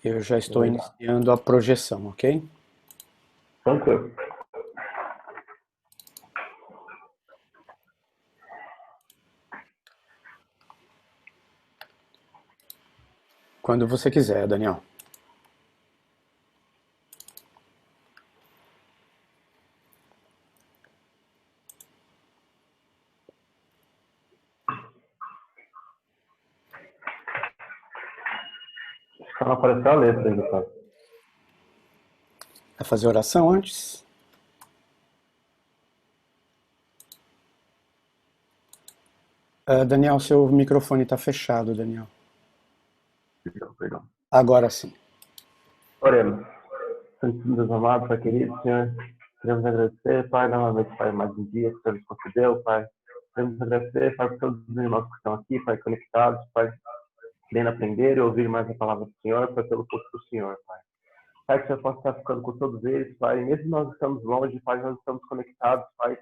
Eu já estou Legal. iniciando a projeção, ok? Tranquilo. Quando você quiser, Daniel. Só não apareceu a letra ainda, tá? Vai fazer oração antes? Daniel, seu microfone está fechado, Daniel. Perdão. Agora sim. Oremos. Santíssimo Deus amado, Pai querido, Senhor, queremos agradecer, Pai, novamente, Pai, mais um dia que o Senhor nos concedeu, Pai. Queremos agradecer, Pai, por todos os irmãos que estão aqui, Pai, conectados, Pai, querendo aprender e ouvir mais a palavra do Senhor, Pai, pelo posto do Senhor, Pai. Pai, que o Senhor possa estar ficando com todos eles, Pai, mesmo nós estamos longe, Pai, nós estamos conectados, Pai,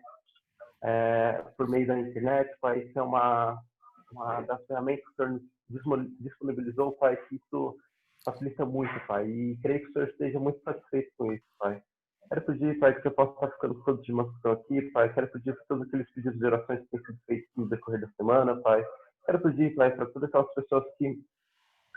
por meio da internet, Pai, isso é uma das ferramentas que o Senhor disponibilizou, Pai, que isso facilita muito, Pai, e creio que o Senhor esteja muito satisfeito com isso, Pai. Quero pedir, Pai, que o Senhor possa estar ficando com todos os irmãos que estão aqui, Pai. Quero pedir por todos aqueles pedidos de orações que têm sido feitos no decorrer da semana, Pai. Quero pedir, Pai, para todas aquelas pessoas que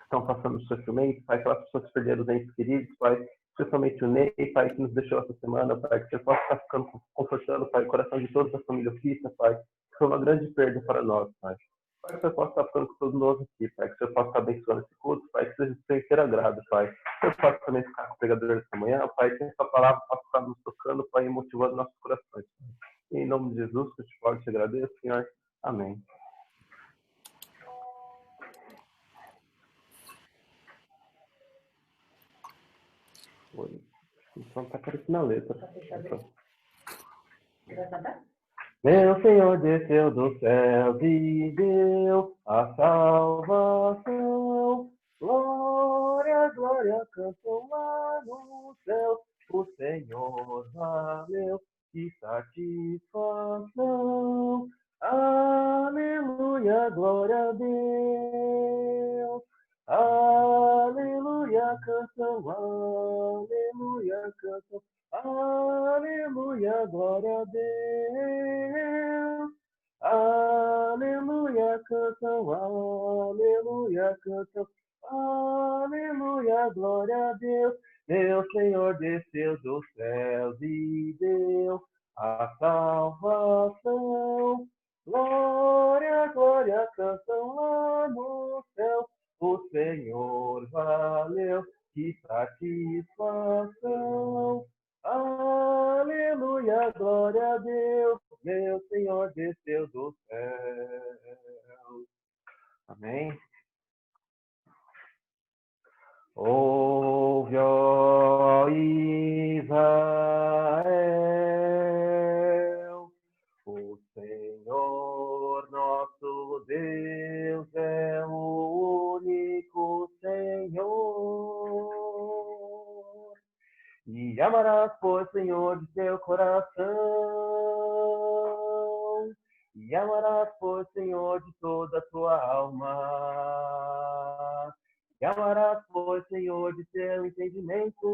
estão passando sofrimento, Pai, aquelas pessoas que perderam os entes queridos, Pai, especialmente o Ney, Pai, que nos deixou essa semana, Pai, que você possa estar ficando confortando, Pai, o coração de toda a família Fita, Pai, que foi uma grande perda para nós, Pai. Pai, que você possa estar ficando com todos nós aqui, Pai, que você possa estar abençoando esse culto, Pai, que seja de seu inteiro agrado, Pai. Que você possa também ficar com o pregador essa manhã, Pai, que essa palavra possa estar nos tocando, Pai, e motivando nossos corações. Pai. Em nome de Jesus, que eu te falo e te agradeço, Senhor. Amém. Então tá aparecendo na letra. Tá fechado. Meu Senhor desceu do céu e deu a salvação. Glória, glória, cantam lá no céu. O Senhor valeu, que satisfação. Aleluia, glória a Deus. Aleluia, canção, aleluia, canção. Aleluia, glória a Deus. Aleluia, canção, aleluia, canção. Aleluia, glória a Deus. Meu Senhor desceu dos céus e deu a salvação. Glória, glória, canção lá no céu. O Senhor valeu, que satisfação. Aleluia, glória a Deus, meu Senhor desceu do céu. Amém. Ouve, ó Israel, o Senhor nosso Deus é o único Senhor. E amarás, pois, Senhor, de teu coração. E amarás, pois, Senhor, de toda a tua alma. E amarás, pois, Senhor, de teu entendimento.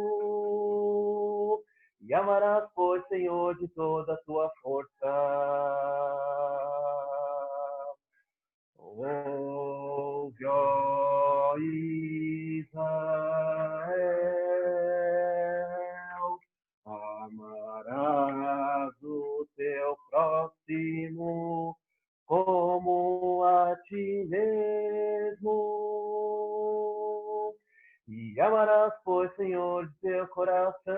E amarás, pois, Senhor, de toda a tua força. Ouve, ó Israel, amarás o teu próximo como a ti mesmo. E amarás, pois, Senhor, de teu coração.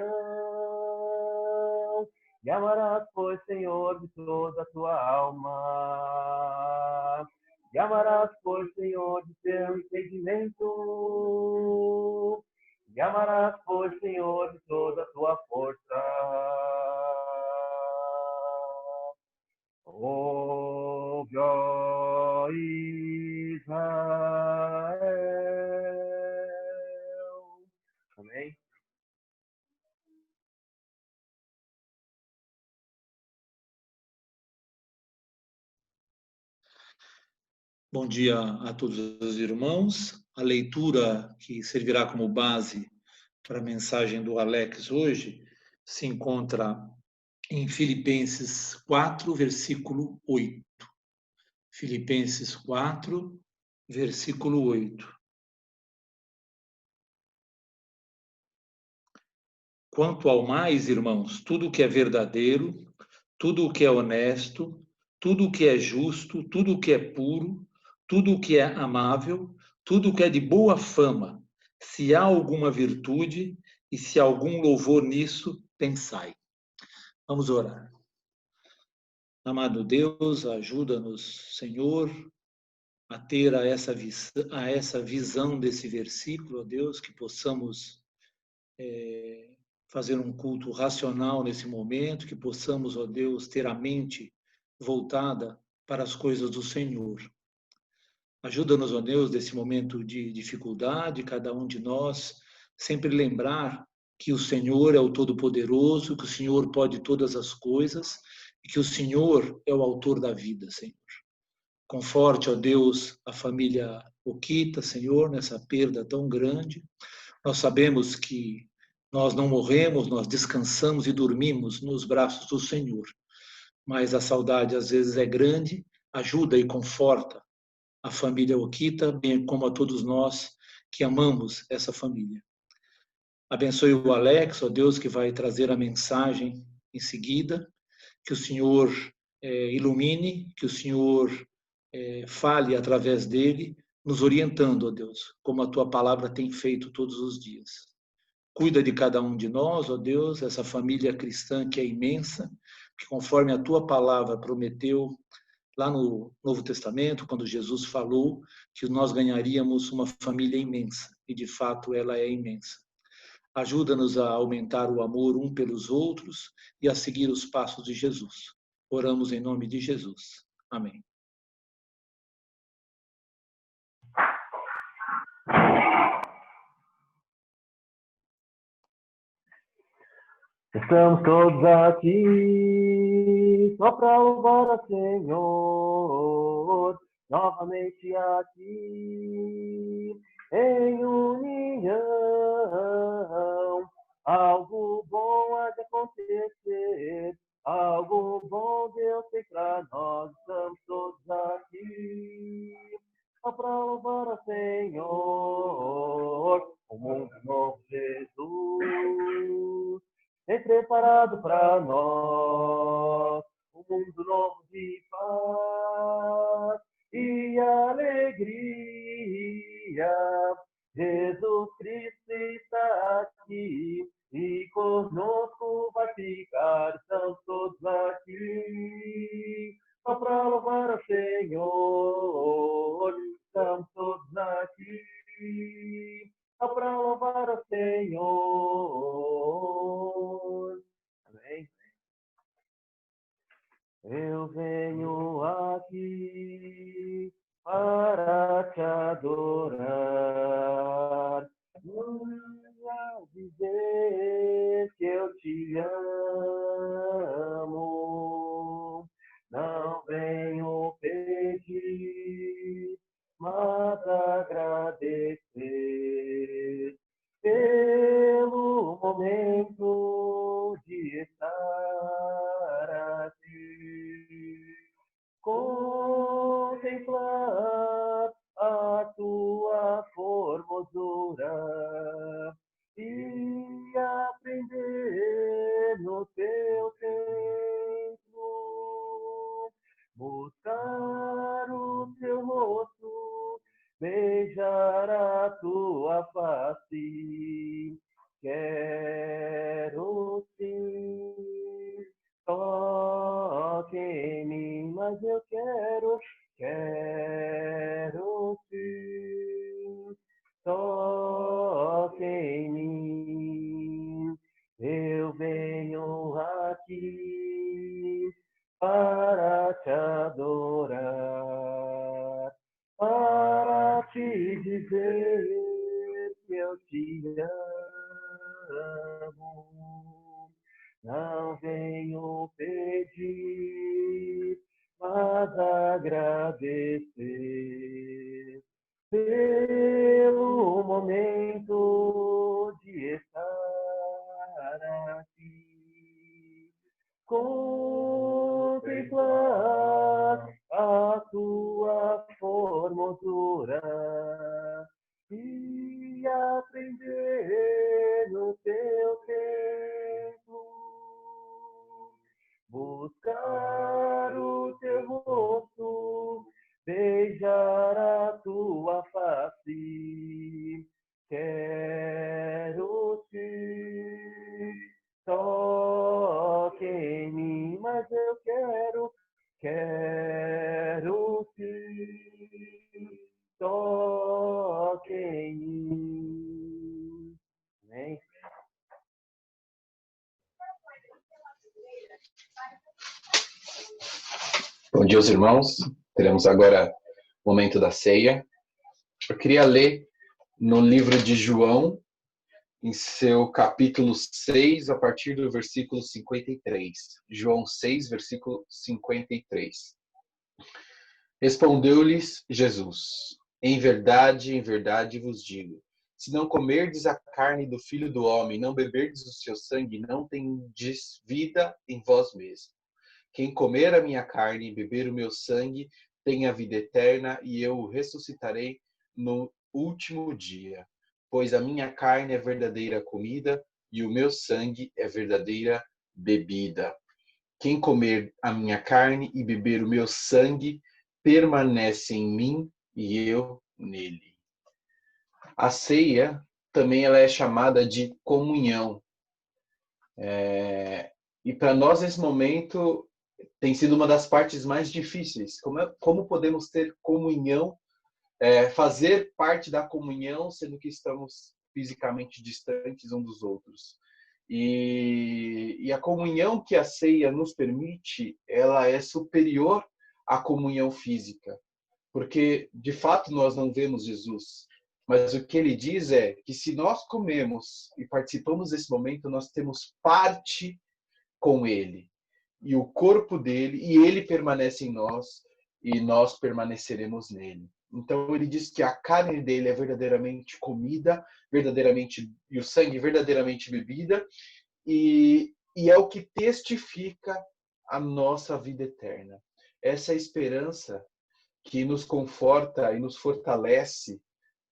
E amarás, pois, Senhor, de toda a tua alma. E amarás, pois, Senhor, de teu entendimento. E amarás, pois, Senhor, de toda a tua força. Ouve, ó Israel. Amém? Bom dia a todos os irmãos. A leitura que servirá como base para a mensagem do Alex hoje se encontra em Filipenses 4, versículo 8. Filipenses 4, versículo 8. Quanto ao mais, irmãos, tudo o que é verdadeiro, tudo o que é honesto, tudo o que é justo, tudo o que é puro, tudo o que é amável, tudo o que é de boa fama, se há alguma virtude e se há algum louvor nisso, pensai. Vamos orar. Amado Deus, ajuda-nos, Senhor, a ter a essa visão desse versículo, ó Deus, que possamos fazer um culto racional nesse momento, que possamos, ó Deus, ter a mente voltada para as coisas do Senhor. Ajuda-nos, ó Deus, nesse momento de dificuldade, cada um de nós, sempre lembrar que o Senhor é o Todo-Poderoso, que o Senhor pode todas as coisas e que o Senhor é o autor da vida, Senhor. Conforte, ó Deus, a família Okita, Senhor, nessa perda tão grande. Nós sabemos que nós não morremos, nós descansamos e dormimos nos braços do Senhor. Mas a saudade às vezes é grande, ajuda e conforta a família Okita, bem como a todos nós que amamos essa família. Abençoe o Alex, ó Deus, que vai trazer a mensagem em seguida, que o Senhor ilumine, que o Senhor fale através dele, nos orientando, ó Deus, como a tua palavra tem feito todos os dias. Cuida de cada um de nós, ó Deus, essa família cristã que é imensa, que conforme a tua palavra prometeu lá no Novo Testamento, quando Jesus falou que nós ganharíamos uma família imensa, e de fato ela é imensa. Ajuda-nos a aumentar o amor um pelos outros e a seguir os passos de Jesus. Oramos em nome de Jesus. Amém. Estamos todos aqui só para louvar ao Senhor, novamente aqui em união. Algo bom há de acontecer, algo bom Deus tem para nós. Estamos todos aqui só para louvar ao Senhor, o mundo novo Jesus tem preparado para nós um mundo novo de paz e alegria. Jesus Cristo está aqui e conosco vai ficar. Estamos todos aqui só para louvar o Senhor. Estamos todos aqui só para louvar o Senhor. Amém. Eu venho aqui para te adorar, para dizer que eu te amo. Não venho pedir, mas agradecer pelo momento de estar aqui, contemplar a tua formosura e aprender no teu templo, buscar o teu rosto, beijar a tua face. Quero sim, toque em mim, mas eu quero sim, toque em mim. Eu venho aqui para te adorar, para te dizer que eu te amo. Não venho pedir, mas agradecer pelo momento de estar aqui, contemplar a tua formosura e aprender no teu tempo, buscar o teu rosto, beijar a tua face. Quero te toque em mim, mas eu quero te toque em mim. Amém? Bom dia, os irmãos. Teremos agora o momento da ceia. Eu queria ler no livro de João, em seu capítulo 6, a partir do versículo 53. João 6, versículo 53. Respondeu-lhes Jesus: em verdade vos digo, se não comerdes a carne do Filho do Homem, não beberdes o seu sangue, não tendes vida em vós mesmos. Quem comer a minha carne e beber o meu sangue tem a vida eterna, e eu o ressuscitarei no último dia. Pois a minha carne é verdadeira comida e o meu sangue é verdadeira bebida. Quem comer a minha carne e beber o meu sangue permanece em mim e eu nele. A ceia também ela é chamada de comunhão. E para nós, nesse momento, tem sido uma das partes mais difíceis. Como podemos ter comunhão, fazer parte da comunhão, sendo que estamos fisicamente distantes uns dos outros. E a comunhão que a ceia nos permite, ela é superior à comunhão física. Porque, de fato, nós não vemos Jesus. Mas o que ele diz é que se nós comemos e participamos desse momento, nós temos parte com ele. E o corpo dele, e ele permanece em nós, e nós permaneceremos nele. Então ele diz que a carne dele é verdadeiramente comida, verdadeiramente, e o sangue verdadeiramente bebida, e é o que testifica a nossa vida eterna. Essa é a esperança que nos conforta e nos fortalece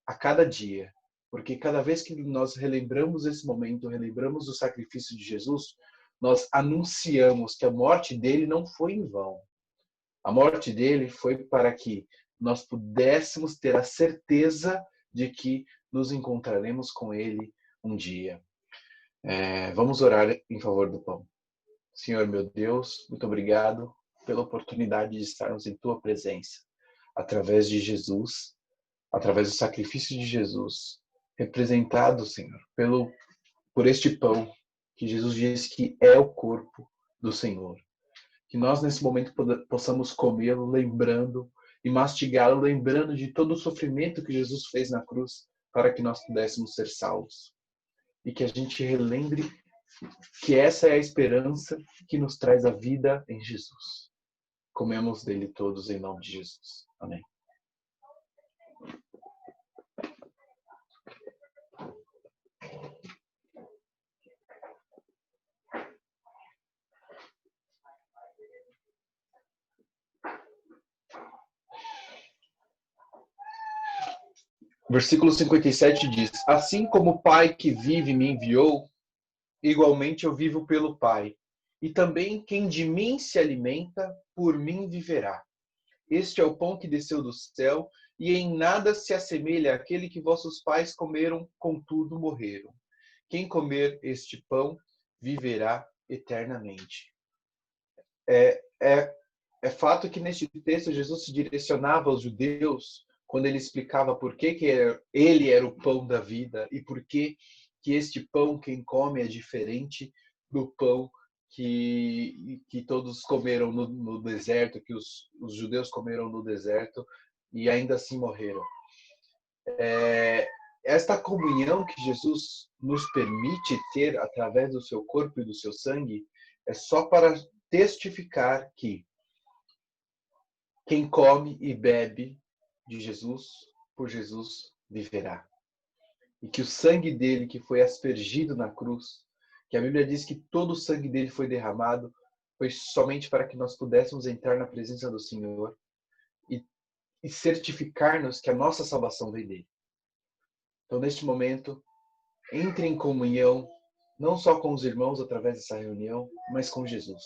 a cada dia. Porque cada vez que nós relembramos esse momento, relembramos o sacrifício de Jesus, nós anunciamos que a morte dele não foi em vão. A morte dele foi para que nós pudéssemos ter a certeza de que nos encontraremos com ele um dia. Vamos orar em favor do pão. Senhor meu Deus, muito obrigado pela oportunidade de estarmos em tua presença, através de Jesus, através do sacrifício de Jesus, representado, Senhor, por este pão, que Jesus diz que é o corpo do Senhor. Que nós, nesse momento, possamos comê-lo lembrando e mastigá-lo lembrando de todo o sofrimento que Jesus fez na cruz para que nós pudéssemos ser salvos. E que a gente relembre que essa é a esperança que nos traz a vida em Jesus. Comemos dele todos em nome de Jesus. Amém. Versículo 57 diz: assim como o Pai que vive me enviou, igualmente eu vivo pelo Pai. E também quem de mim se alimenta, por mim viverá. Este é o pão que desceu do céu, e em nada se assemelha àquele que vossos pais comeram, contudo morreram. Quem comer este pão, viverá eternamente. É fato que neste texto Jesus se direcionava aos judeus quando ele explicava por que ele era o pão da vida e por que este pão, quem come, é diferente do pão que todos comeram no deserto, que os judeus comeram no deserto e ainda assim morreram. Esta comunhão que Jesus nos permite ter através do seu corpo e do seu sangue é só para testificar que Quem come e bebe de Jesus, por Jesus viverá. E que o sangue dele, que foi aspergido na cruz, que a Bíblia diz que todo o sangue dele foi derramado, foi somente para que nós pudéssemos entrar na presença do Senhor e certificar-nos que a nossa salvação vem dele. Então, neste momento, entre em comunhão, não só com os irmãos através dessa reunião, mas com Jesus.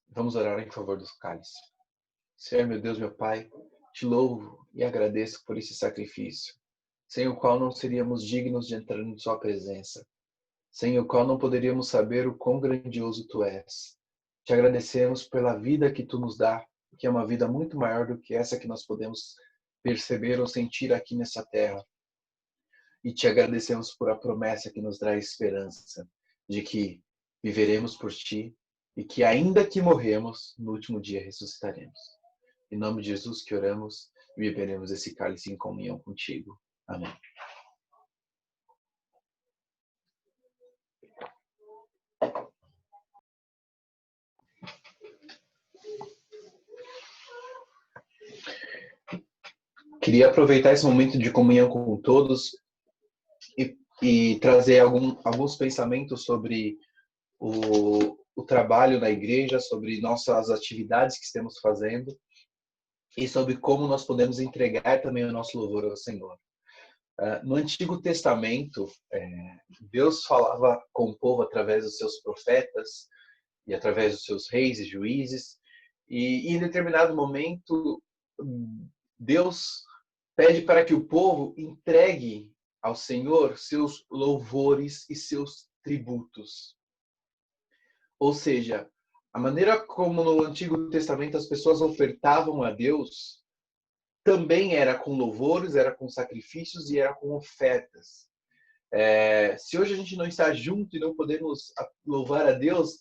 Vamos orar em favor dos cálices. Senhor, meu Deus, meu Pai, te louvo e agradeço por esse sacrifício, sem o qual não seríamos dignos de entrar em sua presença, sem o qual não poderíamos saber o quão grandioso tu és. Te agradecemos pela vida que tu nos dá, que é uma vida muito maior do que essa que nós podemos perceber ou sentir aqui nessa terra. E te agradecemos por a promessa que nos traz esperança de que viveremos por ti e que ainda que morremos, no último dia ressuscitaremos. Em nome de Jesus que oramos e beberemos esse cálice em comunhão contigo. Amém. Queria aproveitar esse momento de comunhão com todos e trazer alguns pensamentos sobre o trabalho na igreja, sobre nossas atividades que estamos fazendo e sobre como nós podemos entregar também o nosso louvor ao Senhor. No Antigo Testamento, Deus falava com o povo através dos seus profetas e através dos seus reis e juízes, e em determinado momento Deus pede para que o povo entregue ao Senhor seus louvores e seus tributos. Ou seja, a maneira como no Antigo Testamento as pessoas ofertavam a Deus também era com louvores, era com sacrifícios e era com ofertas. Se hoje a gente não está junto e não podemos louvar a Deus,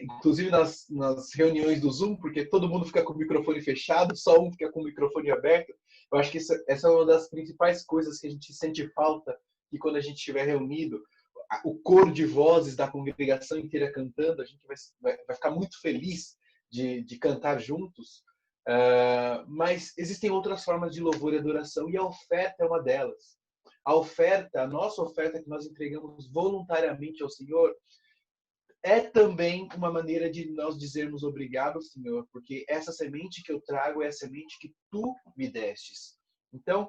inclusive nas reuniões do Zoom, porque todo mundo fica com o microfone fechado, só um fica com o microfone aberto, eu acho que essa é uma das principais coisas que a gente sente falta, que quando a gente estiver reunido, o coro de vozes da congregação inteira cantando, a gente vai ficar muito feliz de cantar juntos. Mas existem outras formas de louvor e adoração, e a oferta é uma delas. A nossa oferta que nós entregamos voluntariamente ao Senhor, é também uma maneira de nós dizermos obrigado, Senhor, porque essa semente que eu trago é a semente que tu me destes. Então,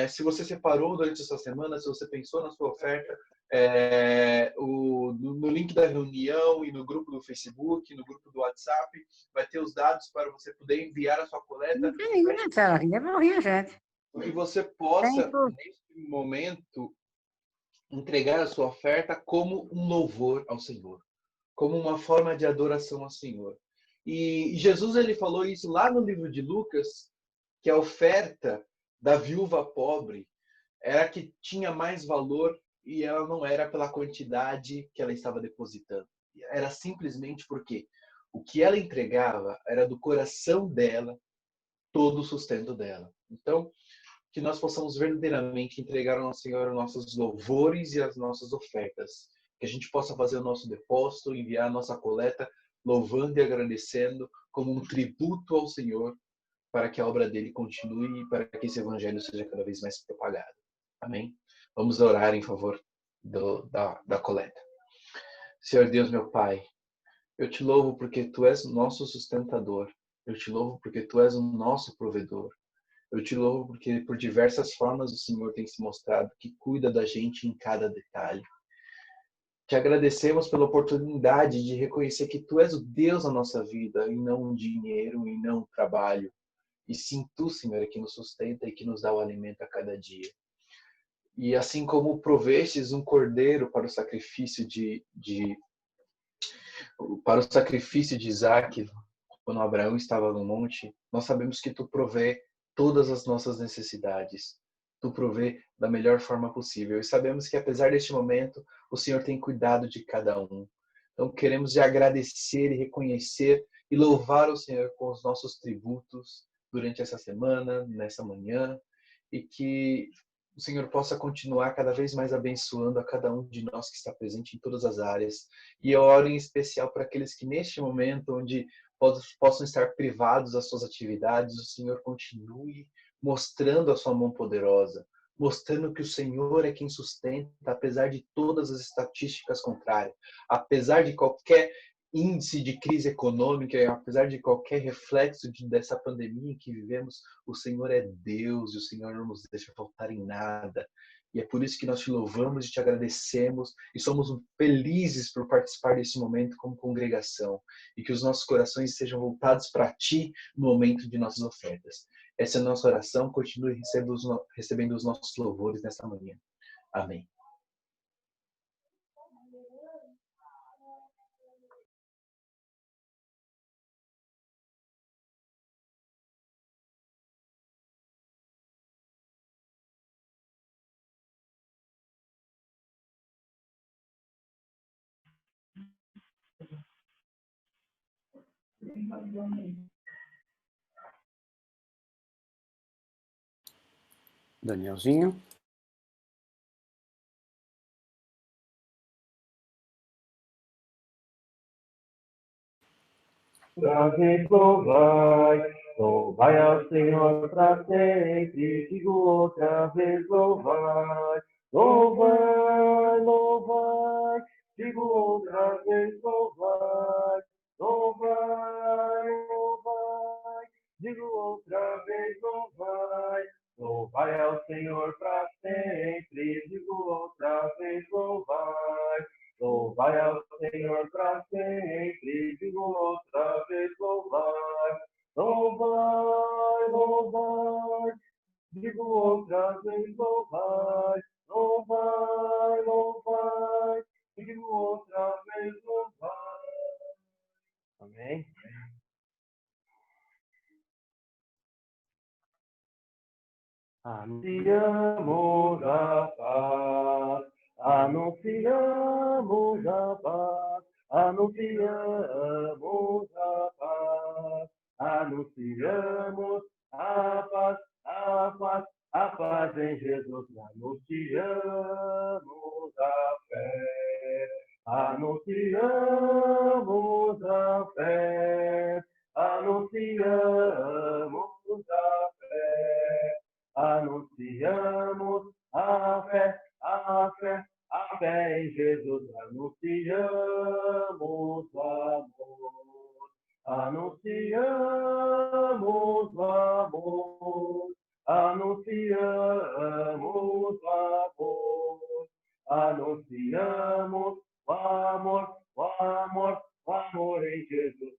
se você separou durante essa semana, se você pensou na sua oferta, no link da reunião e no grupo do Facebook, no grupo do WhatsApp, vai ter os dados para você poder enviar a sua coleta. Que você possa, neste momento, entregar a sua oferta como um louvor ao Senhor, como uma forma de adoração ao Senhor. E Jesus ele falou isso lá no livro de Lucas, que a oferta da viúva pobre era que tinha mais valor e ela não era pela quantidade que ela estava depositando. Era simplesmente porque o que ela entregava era do coração dela, todo o sustento dela. Então, que nós possamos verdadeiramente entregar ao nosso Senhor os nossos louvores e as nossas ofertas. Que a gente possa fazer o nosso depósito, enviar a nossa coleta, louvando e agradecendo como um tributo ao Senhor, para que a obra dele continue e para que esse evangelho seja cada vez mais propagado. Amém? Vamos orar em favor da coleta. Senhor Deus, meu Pai, eu te louvo porque tu és o nosso sustentador. Eu te louvo porque tu és o nosso provedor. Eu te louvo porque por diversas formas o Senhor tem se mostrado que cuida da gente em cada detalhe. Te agradecemos pela oportunidade de reconhecer que tu és o Deus da nossa vida e não o dinheiro e não o trabalho. E sim tu, Senhor, é que nos sustenta e que nos dá o alimento a cada dia. E assim como provestes um cordeiro para o sacrifício para o sacrifício de Isaac, quando Abraão estava no monte, nós sabemos que tu provê todas as nossas necessidades. Tu provê da melhor forma possível. E sabemos que apesar deste momento, o Senhor tem cuidado de cada um. Então queremos te agradecer e reconhecer e louvar o Senhor com os nossos tributos durante essa semana, nessa manhã, e que o Senhor possa continuar cada vez mais abençoando a cada um de nós que está presente em todas as áreas. E eu oro em especial para aqueles que neste momento, onde possam estar privados das suas atividades, o Senhor continue mostrando a sua mão poderosa, mostrando que o Senhor é quem sustenta, apesar de todas as estatísticas contrárias, apesar de qualquer índice de crise econômica, apesar de qualquer reflexo dessa pandemia que vivemos, o Senhor é Deus e o Senhor não nos deixa faltar em nada. E é por isso que nós te louvamos e te agradecemos e somos felizes por participar desse momento como congregação e que os nossos corações sejam voltados para ti no momento de nossas ofertas. Essa é a nossa oração, continue recebendo os nossos louvores nessa manhã. Amém. Danielzinho. Outra louvai, louvai ao Senhor para sempre. Digo outra vez, louvai, louvai, louvai. Digo outra vez, louvai, louvai, louvai. Digo outra vez, louvai, louvai ao Senhor para sempre. Digo outra vez, louvai. Louvai ao Senhor para sempre, digo outra vez, louvai, louvai, louvai, digo outra vez, louvai, louvai, louvai, digo outra vez, louvai. Amém? Anunciamos a paz. Anunciamos a paz, anunciamos a paz, anunciamos a paz, a paz, a paz em Jesus, anunciamos a fé, anunciamos a fé, anunciamos a fé, anunciamos a fé, a fé. A fé em Jesus, anunciamos o amor, anunciamos o amor, anunciamos o amor, anunciamos o amor, o amor, o amor em Jesus,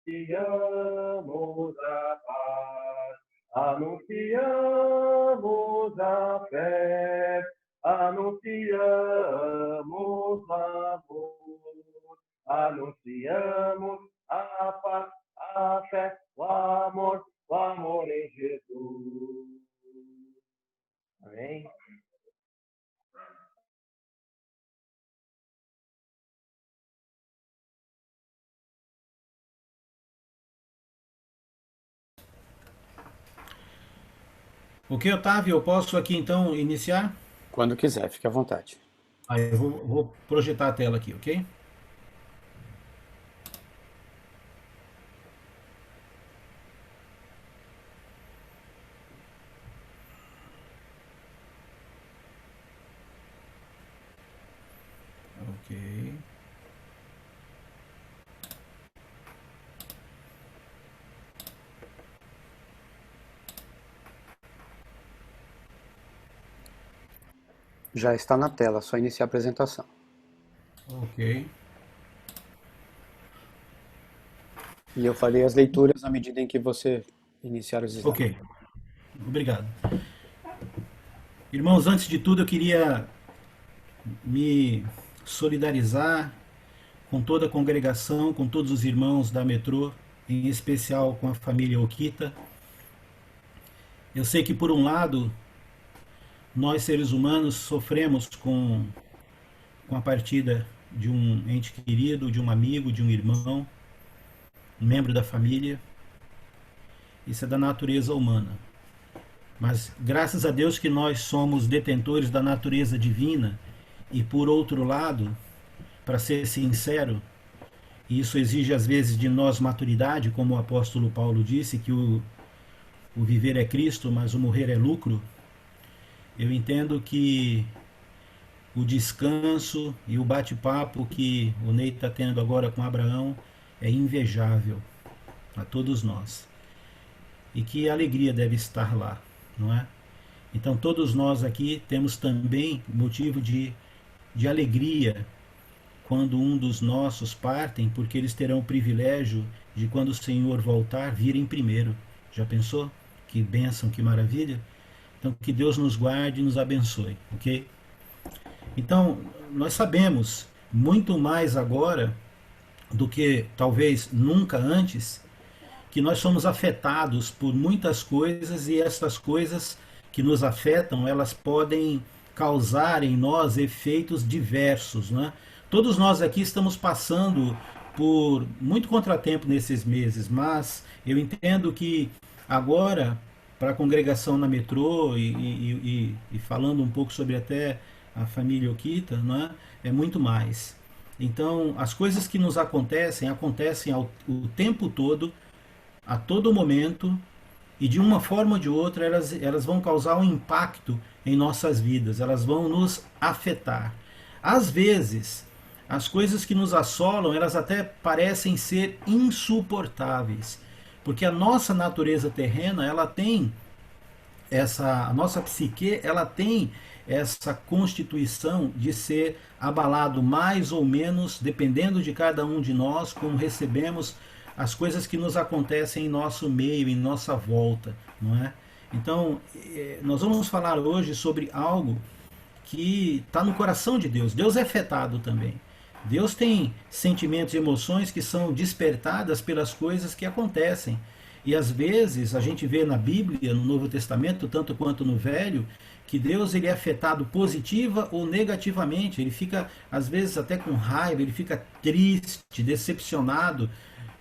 anunciamos a paz, anunciamos a fé. Anunciamos amor, anunciamos a paz, a fé, o amor em Jesus. Amém? Ok, Otávio, eu posso aqui então iniciar? Quando quiser, fique à vontade. Aí eu vou projetar a tela aqui, ok? Ok. Já está na tela, só iniciar a apresentação. Ok. E eu farei as leituras à medida em que você iniciar os slides. Ok. Obrigado. Irmãos, antes de tudo eu queria me solidarizar com toda a congregação, com todos os irmãos da Metrô, em especial com a família Okita. Eu sei que, por um lado, nós seres humanos sofremos com a partida de um ente querido, de um amigo, de um irmão, um membro da família. Isso é da natureza humana. Mas graças a Deus que nós somos detentores da natureza divina e, por outro lado, para ser sincero, e isso exige às vezes de nós maturidade, como o apóstolo Paulo disse, que o viver é Cristo, mas o morrer é lucro. Eu entendo que o descanso e o bate-papo que o Ney está tendo agora com Abraão é invejável a todos nós. E que alegria deve estar lá, não é? Então todos nós aqui temos também motivo de alegria quando um dos nossos partem, porque eles terão o privilégio de, quando o Senhor voltar, virem primeiro. Já pensou? Que bênção, que maravilha. Então que Deus nos guarde e nos abençoe, ok? Então nós sabemos muito mais agora do que talvez nunca antes, que nós somos afetados por muitas coisas, e essas coisas que nos afetam, elas podem causar em nós efeitos diversos, né? Todos nós aqui estamos passando por muito contratempo nesses meses, mas eu entendo que agora, para a congregação na Metrô e falando um pouco sobre até a família Okita, né, é muito mais. Então, as coisas que nos acontecem o tempo todo, a todo momento, e de uma forma ou de outra elas vão causar um impacto em nossas vidas, elas vão nos afetar. Às vezes, as coisas que nos assolam, elas até parecem ser insuportáveis, porque a nossa natureza terrena, ela tem a nossa psique, ela tem essa constituição de ser abalado mais ou menos, dependendo de cada um de nós, como recebemos as coisas que nos acontecem em nosso meio, em nossa volta, não é? Então, nós vamos falar hoje sobre algo que está no coração de Deus. Deus é afetado também. Deus tem sentimentos e emoções que são despertadas pelas coisas que acontecem. E às vezes a gente vê na Bíblia, no Novo Testamento, tanto quanto no Velho, que Deus ele é afetado positiva ou negativamente. Ele fica, às vezes, até com raiva, ele fica triste, decepcionado,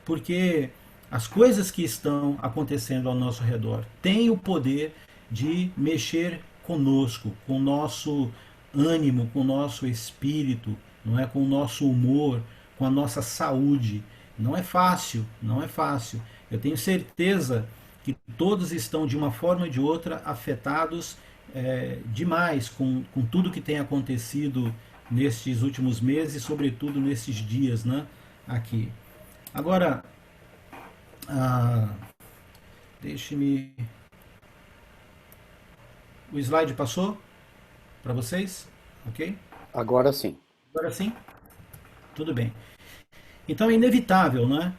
porque as coisas que estão acontecendo ao nosso redor têm o poder de mexer conosco, com o nosso ânimo, com o nosso espírito, não é, com o nosso humor, com a nossa saúde. Não é fácil, não é fácil. Eu tenho certeza que todos estão, de uma forma ou de outra, afetados demais com tudo que tem acontecido nestes últimos meses, sobretudo nesses dias, né, aqui. Agora, deixe-me... O slide passou para vocês? Ok? Agora sim. Agora sim? Tudo bem. Então é inevitável, né?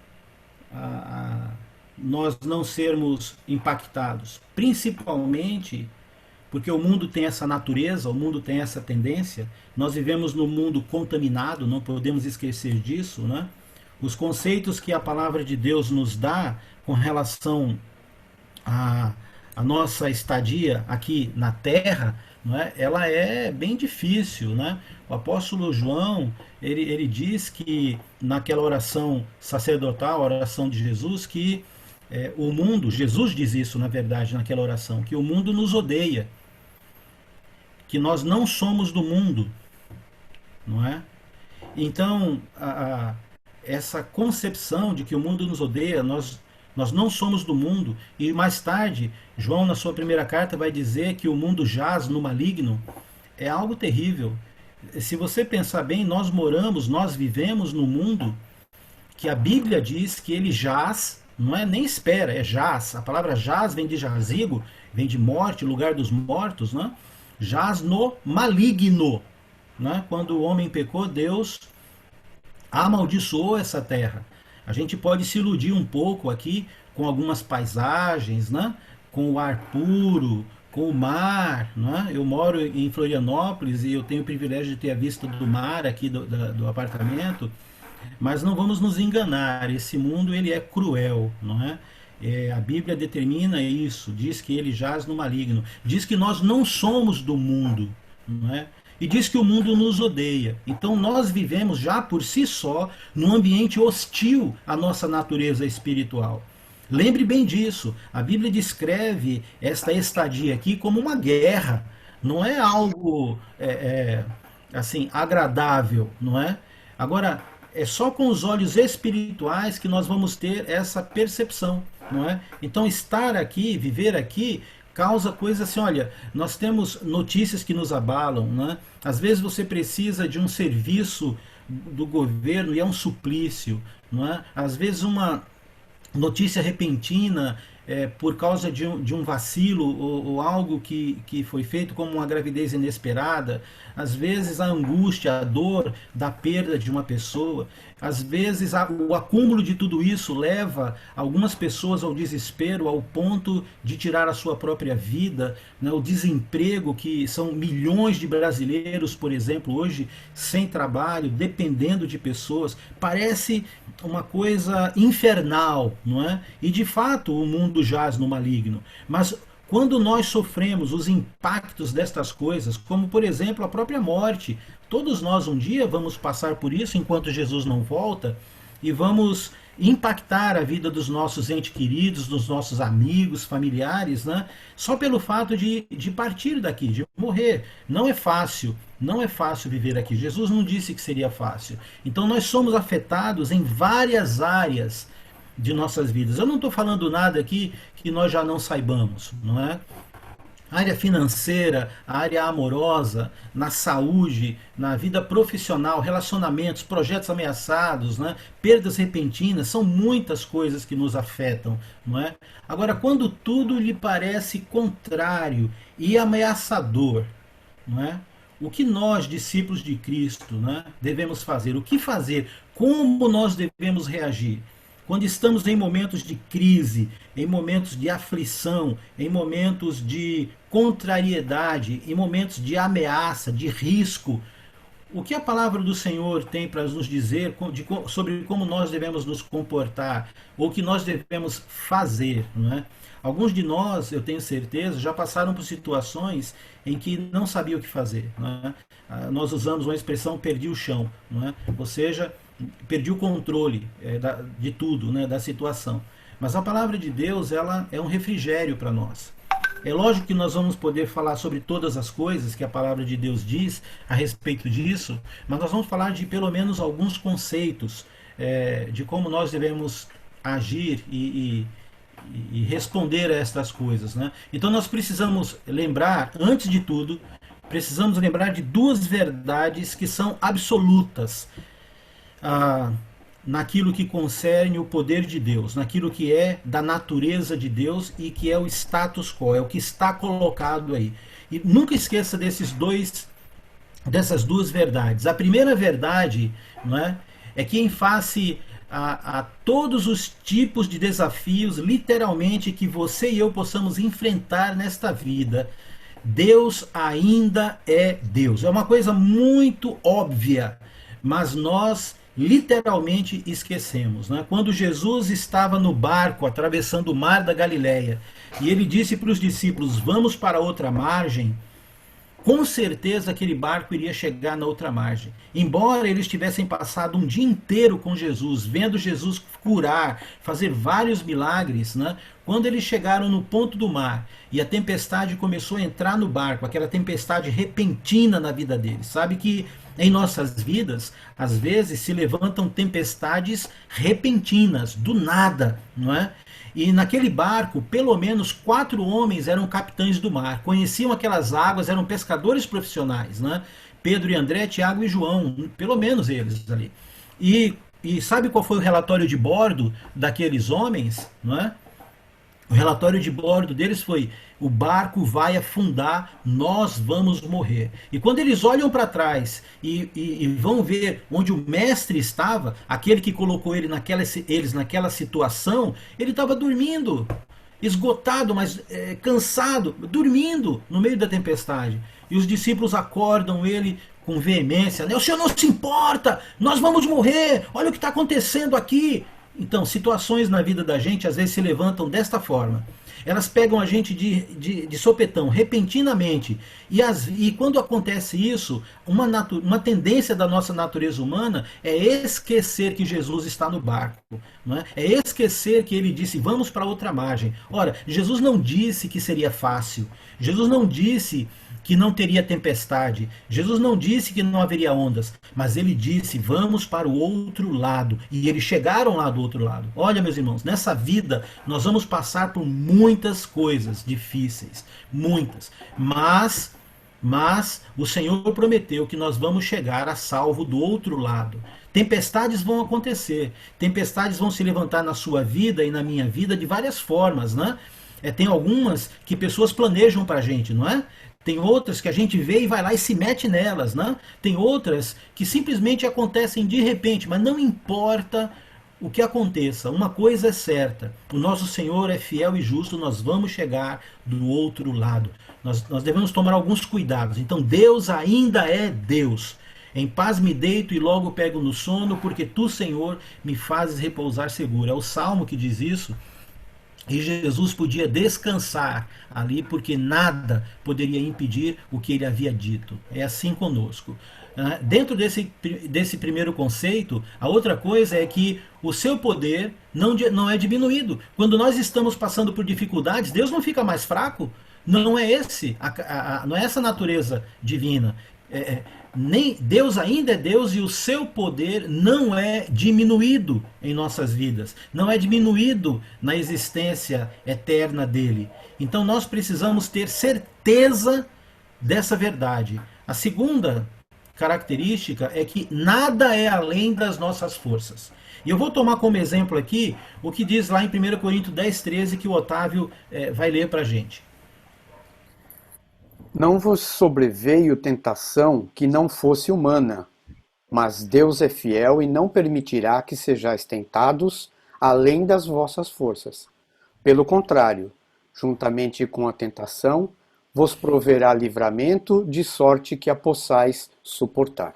Nós não sermos impactados, principalmente porque o mundo tem essa natureza, o mundo tem essa tendência. Nós vivemos num mundo contaminado, não podemos esquecer disso, né? Os conceitos que a palavra de Deus nos dá com relação à nossa estadia aqui na Terra, não é? Ela é bem difícil, né? O apóstolo João, ele diz que naquela oração sacerdotal, a oração de Jesus, que o mundo, Jesus diz isso na verdade naquela oração, que o mundo nos odeia, que nós não somos do mundo, não é? Então, essa concepção de que o mundo nos odeia, nós não somos do mundo, e mais tarde, João, na sua primeira carta, vai dizer que o mundo jaz no maligno, é algo terrível. Se você pensar bem, nós vivemos no mundo que a Bíblia diz que ele jaz, não é nem espera, é jaz. A palavra jaz vem de jazigo, vem de morte, lugar dos mortos, né? Jaz no maligno, né? Quando o homem pecou, Deus amaldiçoou essa terra. A gente pode se iludir um pouco aqui com algumas paisagens, né? Com o ar puro, com o mar, né? Eu moro em Florianópolis e eu tenho o privilégio de ter a vista do mar aqui do apartamento, mas não vamos nos enganar, esse mundo ele é cruel, não é? A Bíblia determina isso, diz que ele jaz no maligno, diz que nós não somos do mundo, não é? E diz que o mundo nos odeia. Então nós vivemos já por si só num ambiente hostil à nossa natureza espiritual. Lembre bem disso. A Bíblia descreve esta estadia aqui como uma guerra. Não é algo assim agradável, não é? Agora, é só com os olhos espirituais que nós vamos ter essa percepção, não é? Então estar aqui, viver aqui, causa coisas assim, olha, nós temos notícias que nos abalam, né? Às vezes você precisa de um serviço do governo e é um suplício, não é? Às vezes uma notícia repentina por causa de um vacilo ou algo que foi feito como uma gravidez inesperada, às vezes a angústia, a dor da perda de uma pessoa, às vezes o acúmulo de tudo isso leva algumas pessoas ao desespero, ao ponto de tirar a sua própria vida, né? O desemprego, que são milhões de brasileiros, por exemplo, hoje sem trabalho, dependendo de pessoas, parece uma coisa infernal, não é? E de fato o mundo jaz no maligno, mas quando nós sofremos os impactos destas coisas, como por exemplo a própria morte, todos nós um dia vamos passar por isso enquanto Jesus não volta, e vamos impactar a vida dos nossos entes queridos, dos nossos amigos, familiares, né? Só pelo fato de partir daqui, de morrer. Não é fácil, não é fácil viver aqui. Jesus não disse que seria fácil. Então nós somos afetados em várias áreas de nossas vidas. Eu não estou falando nada aqui que nós já não saibamos, não é? A área financeira, a área amorosa, na saúde, na vida profissional, relacionamentos, projetos ameaçados, né? Perdas repentinas, são muitas coisas que nos afetam, não é? Agora, quando tudo lhe parece contrário e ameaçador, não é? O que nós, discípulos de Cristo, né, devemos fazer? O que fazer? Como nós devemos reagir? Quando estamos em momentos de crise, em momentos de aflição, em momentos de contrariedade, em momentos de ameaça, de risco, o que a palavra do Senhor tem para nos dizer sobre como nós devemos nos comportar, ou o que nós devemos fazer, não é? Alguns de nós, eu tenho certeza, já passaram por situações em que não sabiam o que fazer, não é? Nós usamos uma expressão perdi o chão, não é? Ou seja, perdi o controle de tudo, né, da situação. Mas a palavra de Deus, ela é um refrigério para nós. É lógico que nós vamos poder falar sobre todas as coisas que a palavra de Deus diz a respeito disso, mas nós vamos falar de pelo menos alguns conceitos de como nós devemos agir e responder a estas coisas, né? Então nós precisamos lembrar, antes de tudo, precisamos lembrar de duas verdades que são absolutas naquilo que concerne o poder de Deus, naquilo que é da natureza de Deus e que é o status quo, é o que está colocado aí. E nunca esqueça dessas duas verdades. A primeira verdade, não é que em face a todos os tipos de desafios, literalmente, que você e eu possamos enfrentar nesta vida, Deus ainda é Deus. É uma coisa muito óbvia, mas nós literalmente esquecemos, né? Quando Jesus estava no barco atravessando o mar da Galileia e ele disse para os discípulos, vamos para outra margem, com certeza aquele barco iria chegar na outra margem. Embora eles tivessem passado um dia inteiro com Jesus, vendo Jesus curar, fazer vários milagres, né? Quando eles chegaram no ponto do mar e a tempestade começou a entrar no barco, aquela tempestade repentina na vida deles, sabe que em nossas vidas, às vezes, se levantam tempestades repentinas, do nada, não é? E naquele barco, pelo menos 4 homens eram capitães do mar, conheciam aquelas águas, eram pescadores profissionais, né? Pedro e André, Tiago e João, pelo menos eles ali. E sabe qual foi o relatório de bordo daqueles homens, não é? O relatório de bordo deles foi: o barco vai afundar, nós vamos morrer. E quando eles olham para trás e vão ver onde o mestre estava, aquele que colocou eles naquela situação, ele estava dormindo, esgotado, mas cansado, dormindo no meio da tempestade. E os discípulos acordam ele com veemência: o senhor não se importa, nós vamos morrer, olha o que está acontecendo aqui. Então, situações na vida da gente às vezes se levantam desta forma. Elas pegam a gente de sopetão, repentinamente. E quando acontece isso, uma tendência da nossa natureza humana é esquecer que Jesus está no barco. Não é? É esquecer que ele disse, vamos para outra margem. Ora, Jesus não disse que seria fácil. Jesus não disse que não teria tempestade. Jesus não disse que não haveria ondas, mas ele disse, vamos para o outro lado. E eles chegaram lá do outro lado. Olha, meus irmãos, nessa vida nós vamos passar por muitas coisas difíceis, muitas. Mas o Senhor prometeu que nós vamos chegar a salvo do outro lado. Tempestades vão acontecer, tempestades vão se levantar na sua vida e na minha vida de várias formas, né? Tem algumas que pessoas planejam para a gente, não é? Tem outras que a gente vê e vai lá e se mete nelas, né? Tem outras que simplesmente acontecem de repente, mas não importa o que aconteça, uma coisa é certa, o nosso Senhor é fiel e justo, nós vamos chegar do outro lado. Nós devemos tomar alguns cuidados. Então Deus ainda é Deus. Em paz me deito e logo pego no sono, porque tu, Senhor, me fazes repousar seguro. É o Salmo que diz isso. E Jesus podia descansar ali, porque nada poderia impedir o que ele havia dito. É assim conosco. Dentro desse primeiro conceito, a outra coisa é que o seu poder não é diminuído. Quando nós estamos passando por dificuldades, Deus não fica mais fraco. Não é não é essa a natureza divina. Nem Deus ainda é Deus e o seu poder não é diminuído em nossas vidas, não é diminuído na existência eterna dele. Então nós precisamos ter certeza dessa verdade. A segunda característica é que nada é além das nossas forças. E eu vou tomar como exemplo aqui o que diz lá em 1 Coríntios 10:13, que o Otávio vai ler para a gente. Não vos sobreveio tentação que não fosse humana, mas Deus é fiel e não permitirá que sejais tentados além das vossas forças. Pelo contrário, juntamente com a tentação, vos proverá livramento, de sorte que a possais suportar.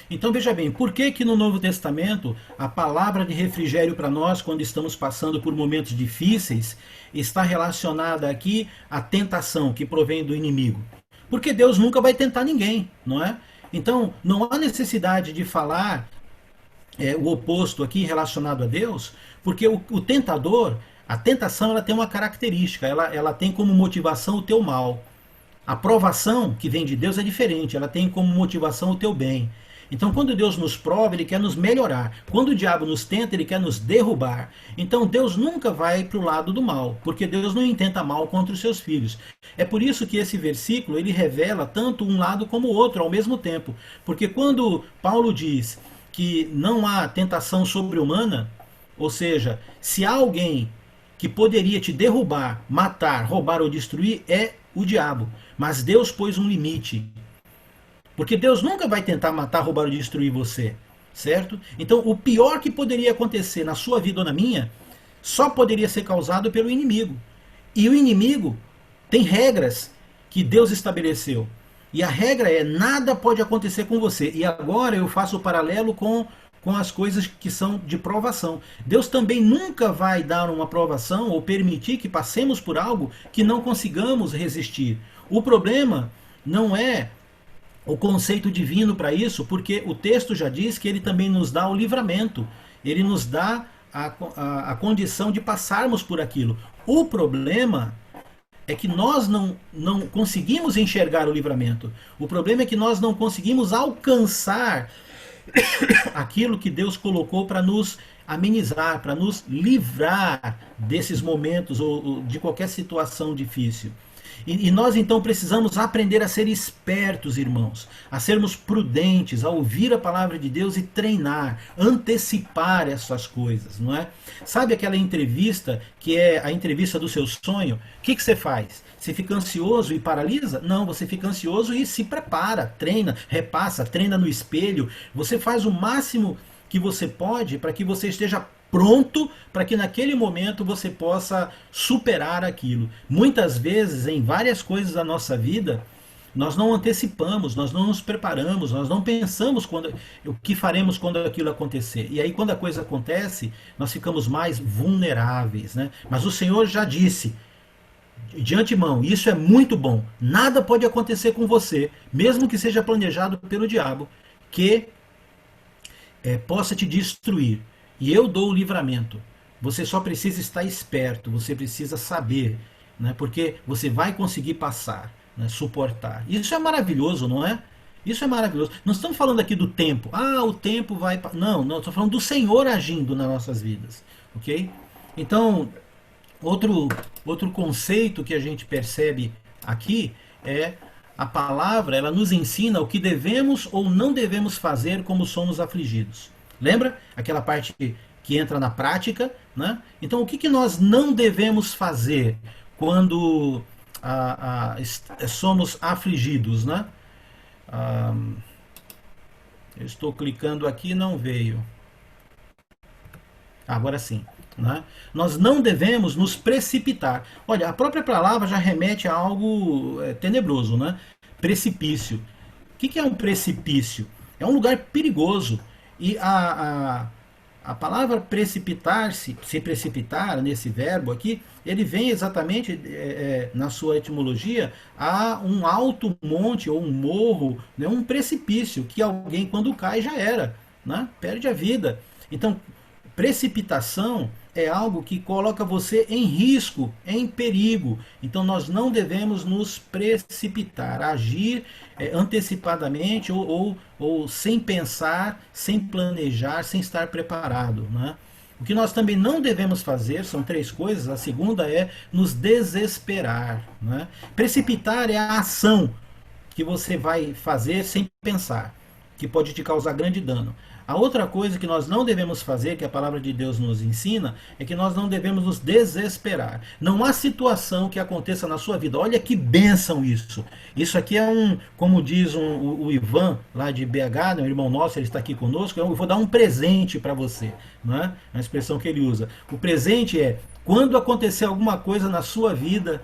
Então veja bem, por que no Novo Testamento a palavra de refrigério para nós, quando estamos passando por momentos difíceis, está relacionada aqui à tentação que provém do inimigo? Porque Deus nunca vai tentar ninguém, não é? Então não há necessidade de falar o oposto aqui relacionado a Deus, porque o tentador, a tentação, ela tem uma característica, ela tem como motivação o teu mal. A provação que vem de Deus é diferente, ela tem como motivação o teu bem. Então, quando Deus nos prova, Ele quer nos melhorar. Quando o diabo nos tenta, Ele quer nos derrubar. Então, Deus nunca vai para o lado do mal, porque Deus não intenta mal contra os seus filhos. É por isso que esse versículo, ele revela tanto um lado como o outro ao mesmo tempo. Porque quando Paulo diz que não há tentação sobre-humana, ou seja, se há alguém que poderia te derrubar, matar, roubar ou destruir, é o diabo. Mas Deus pôs um limite. Porque Deus nunca vai tentar matar, roubar ou destruir você, certo? Então, o pior que poderia acontecer na sua vida ou na minha, só poderia ser causado pelo inimigo. E o inimigo tem regras que Deus estabeleceu. E a regra é, nada pode acontecer com você. E agora eu faço o paralelo com as coisas que são de provação. Deus também nunca vai dar uma provação ou permitir que passemos por algo que não consigamos resistir. O problema não é o conceito divino para isso, porque o texto já diz que ele também nos dá o livramento, ele nos dá a condição de passarmos por aquilo. O problema é que nós não conseguimos enxergar o livramento. O problema é que nós não conseguimos alcançar aquilo que Deus colocou para nos amenizar, para nos livrar desses momentos ou de qualquer situação difícil. E nós então precisamos aprender a ser espertos, irmãos, a sermos prudentes, a ouvir a palavra de Deus e treinar, antecipar essas coisas, não é? Sabe aquela entrevista que é a entrevista do seu sonho? O que você faz? Você fica ansioso e paralisa? Não, você fica ansioso e se prepara, treina, repassa, treina no espelho. Você faz o máximo que você pode para que você esteja pronto para que naquele momento você possa superar aquilo. Muitas vezes, em várias coisas da nossa vida, Nós não antecipamos, nós não nos preparamos, nós não pensamos o que faremos quando aquilo acontecer. E aí, quando a coisa acontece, nós ficamos mais vulneráveis. Né? Mas o Senhor já disse, de antemão, isso é muito bom. Nada pode acontecer com você, mesmo que seja planejado pelo diabo, que possa te destruir. E eu dou o livramento. Você só precisa estar esperto, você precisa saber, né? Porque você vai conseguir passar, né? Suportar. Isso é maravilhoso, não é? Isso é maravilhoso. Não estamos falando aqui do tempo. Ah, o tempo vai... Não, não, estamos falando do Senhor agindo nas nossas vidas. Ok? Então, outro conceito que a gente percebe aqui é a palavra, ela nos ensina o que devemos ou não devemos fazer como somos afligidos. Lembra? Aquela parte que entra na prática, né? Então, o que nós não devemos fazer quando somos afligidos, né? Eu estou clicando aqui e não veio. Agora sim. Né? Nós não devemos nos precipitar. Olha, a própria palavra já remete a algo tenebroso, né? Precipício. O que é um precipício? É um lugar perigoso. E a palavra precipitar-se, se precipitar nesse verbo aqui, ele vem exatamente na sua etimologia a um alto monte ou um morro, né? Um precipício que alguém quando cai já era, né? Perde a vida. Então, precipitação é algo que coloca você em risco, em perigo. Então nós não devemos nos precipitar, agir antecipadamente ou sem pensar, sem planejar, sem estar preparado. Né? O que nós também não devemos fazer são 3 coisas. A segunda é nos desesperar. Né? Precipitar é a ação que você vai fazer sem pensar, que pode te causar grande dano. A outra coisa que nós não devemos fazer, que a palavra de Deus nos ensina, é que nós não devemos nos desesperar. Não há situação que aconteça na sua vida. Olha que bênção isso. Isso aqui é como diz o Ivan, lá de BH, um irmão nosso, ele está aqui conosco, eu vou dar um presente para você. Não é? A expressão que ele usa. O presente é, quando acontecer alguma coisa na sua vida,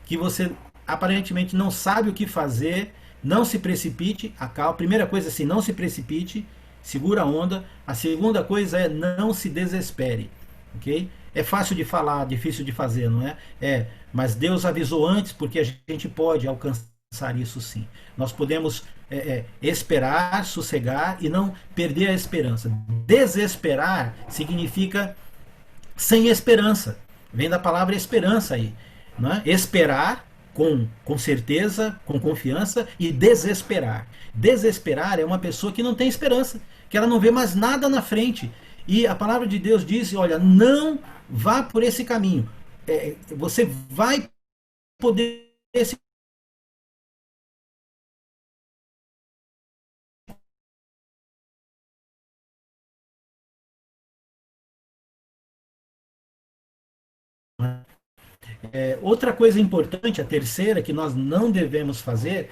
que você aparentemente não sabe o que fazer, não se precipite, a primeira coisa é assim, não se precipite, segura a onda. A segunda coisa é não se desespere, ok? É fácil de falar, difícil de fazer, não é? Mas Deus avisou antes, porque a gente pode alcançar isso sim. Nós podemos esperar, sossegar e não perder a esperança. Desesperar significa sem esperança. Vem da palavra esperança aí, não é? Esperar com certeza, com confiança, e desesperar. Desesperar é uma pessoa que não tem esperança, que ela não vê mais nada na frente. E a palavra de Deus diz, olha, não vá por esse caminho. Você vai poder outra coisa importante, a terceira, que nós não devemos fazer,